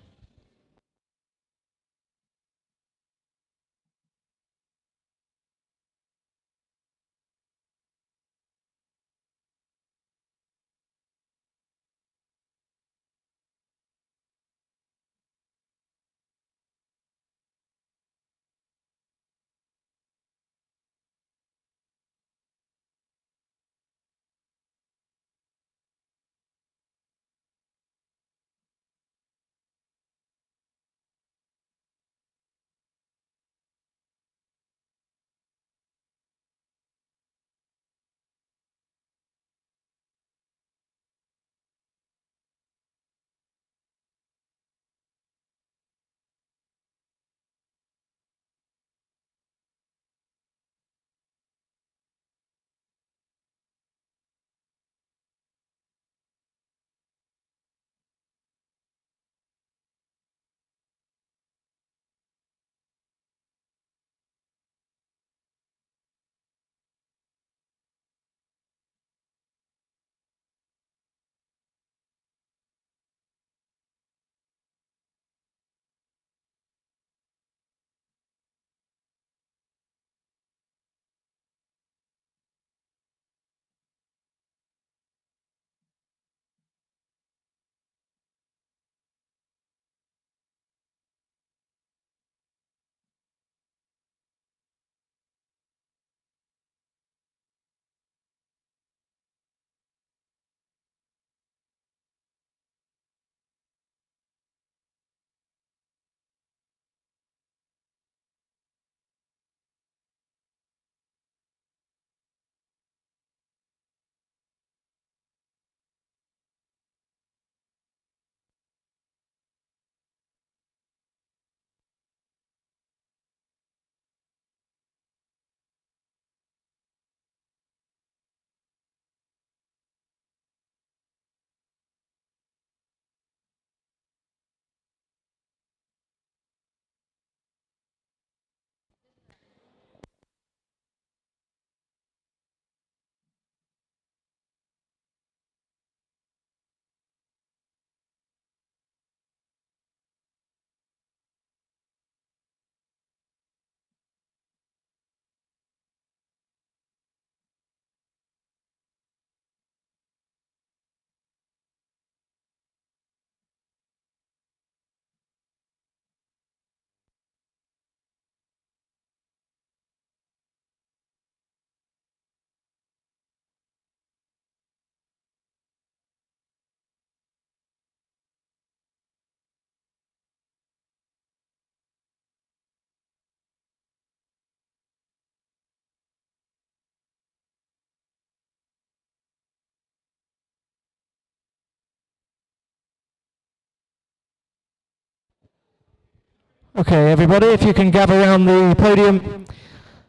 Okay, everybody, if you can gather around the podium,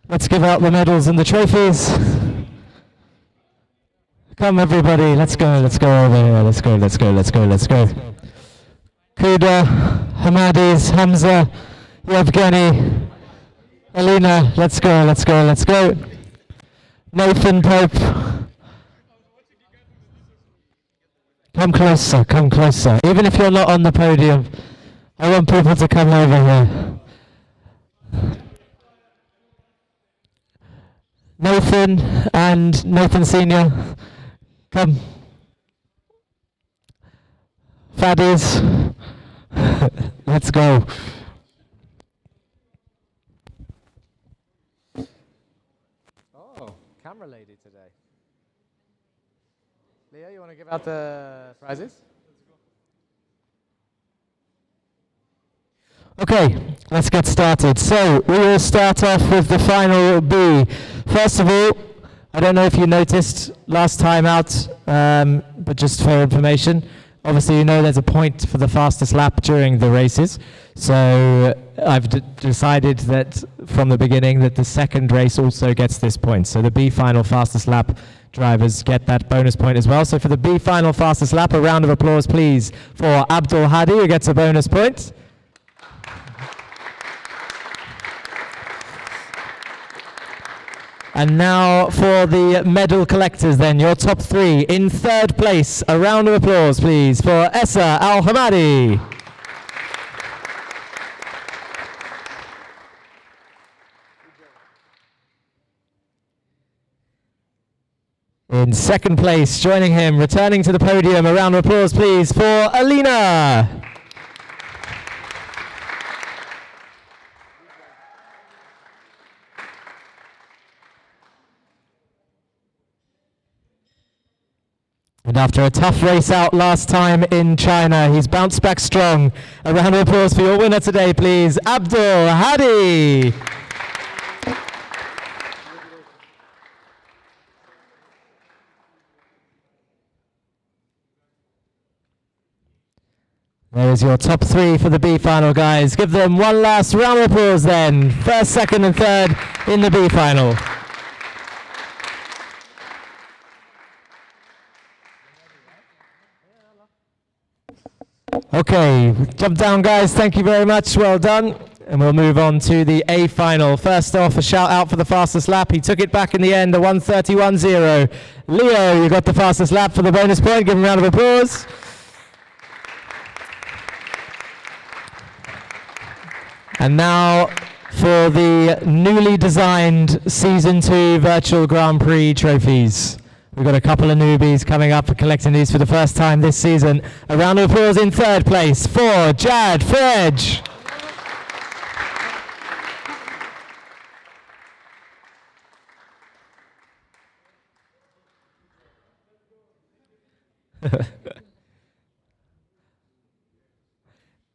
let's give out the medals and the trophies. Come everybody, let's go over here, let's go. Kuda, Hamadis, Hamza, Yevgeny, Alina, let's go. Nathan Pope. Come closer. Even if you're not on the podium, I want people to come over here. Nathan and Nathan Senior, come. Faddies, let's go. Oh, camera lady today. Leo, you want to give out the prizes? Okay, let's get started. So, we will start off with the final B. First of all, I don't know if you noticed last time out, but just for information, obviously you know there's a point for the fastest lap during the races. So, I've decided that from the beginning that the second race also gets this point. So, the B final fastest lap drivers get that bonus point as well. So, for the B final fastest lap, a round of applause please for Abdul Hadi, who gets a bonus point. And now for the medal collectors then, your top three. In third place, a round of applause please for Essa Al-Hamadi. In second place, joining him, returning to the podium, a round of applause please for Alina. And after a tough race out last time in China, he's bounced back strong. A round of applause for your winner today, please, Abdul Hadi. There is your top three for the B final, guys. Give them one last round of applause then. First, second, and third in the B final. Okay, jump down guys, thank you very much, well done. And we'll move on to the A final. First off, a shout out for the fastest lap. He took it back in the end, a 1:31.0. Leo, you got the fastest lap for the bonus point. Give him a round of applause. And now for the newly designed Season 2 Virtual Grand Prix trophies. We've got a couple of newbies coming up for collecting these for the first time this season. A round of applause in third place for Jad Fredge.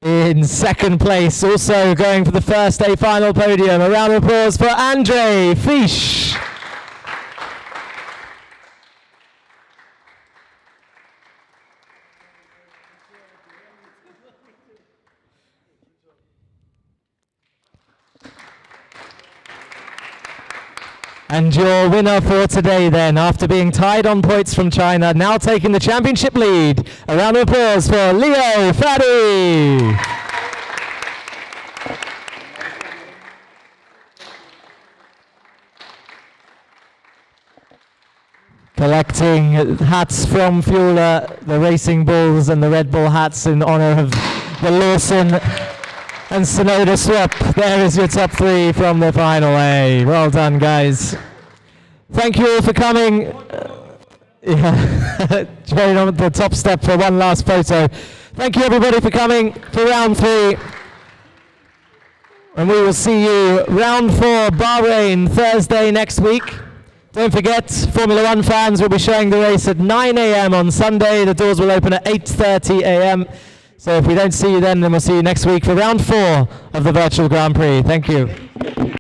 In second place, also going for the first A final podium, a round of applause for Andre Fish. And your winner for today then, after being tied on points from China, now taking the championship lead. A round of applause for Leo Fadi. Collecting hats from Fueler, the Racing Bulls and the Red Bull hats in honor of the Lawson and Sonoda swap. There is your top three from the final A. Well done, guys. Thank you all for coming. Join on the top step for one last photo. Thank you everybody for coming for round 3. And we will see you round 4, Bahrain, Thursday next week. Don't forget, Formula 1 fans will be showing the race at 9 a.m. on Sunday. The doors will open at 8:30 a.m. So if we don't see you then we'll see you next week for round 4 of the Virtual Grand Prix. Thank you.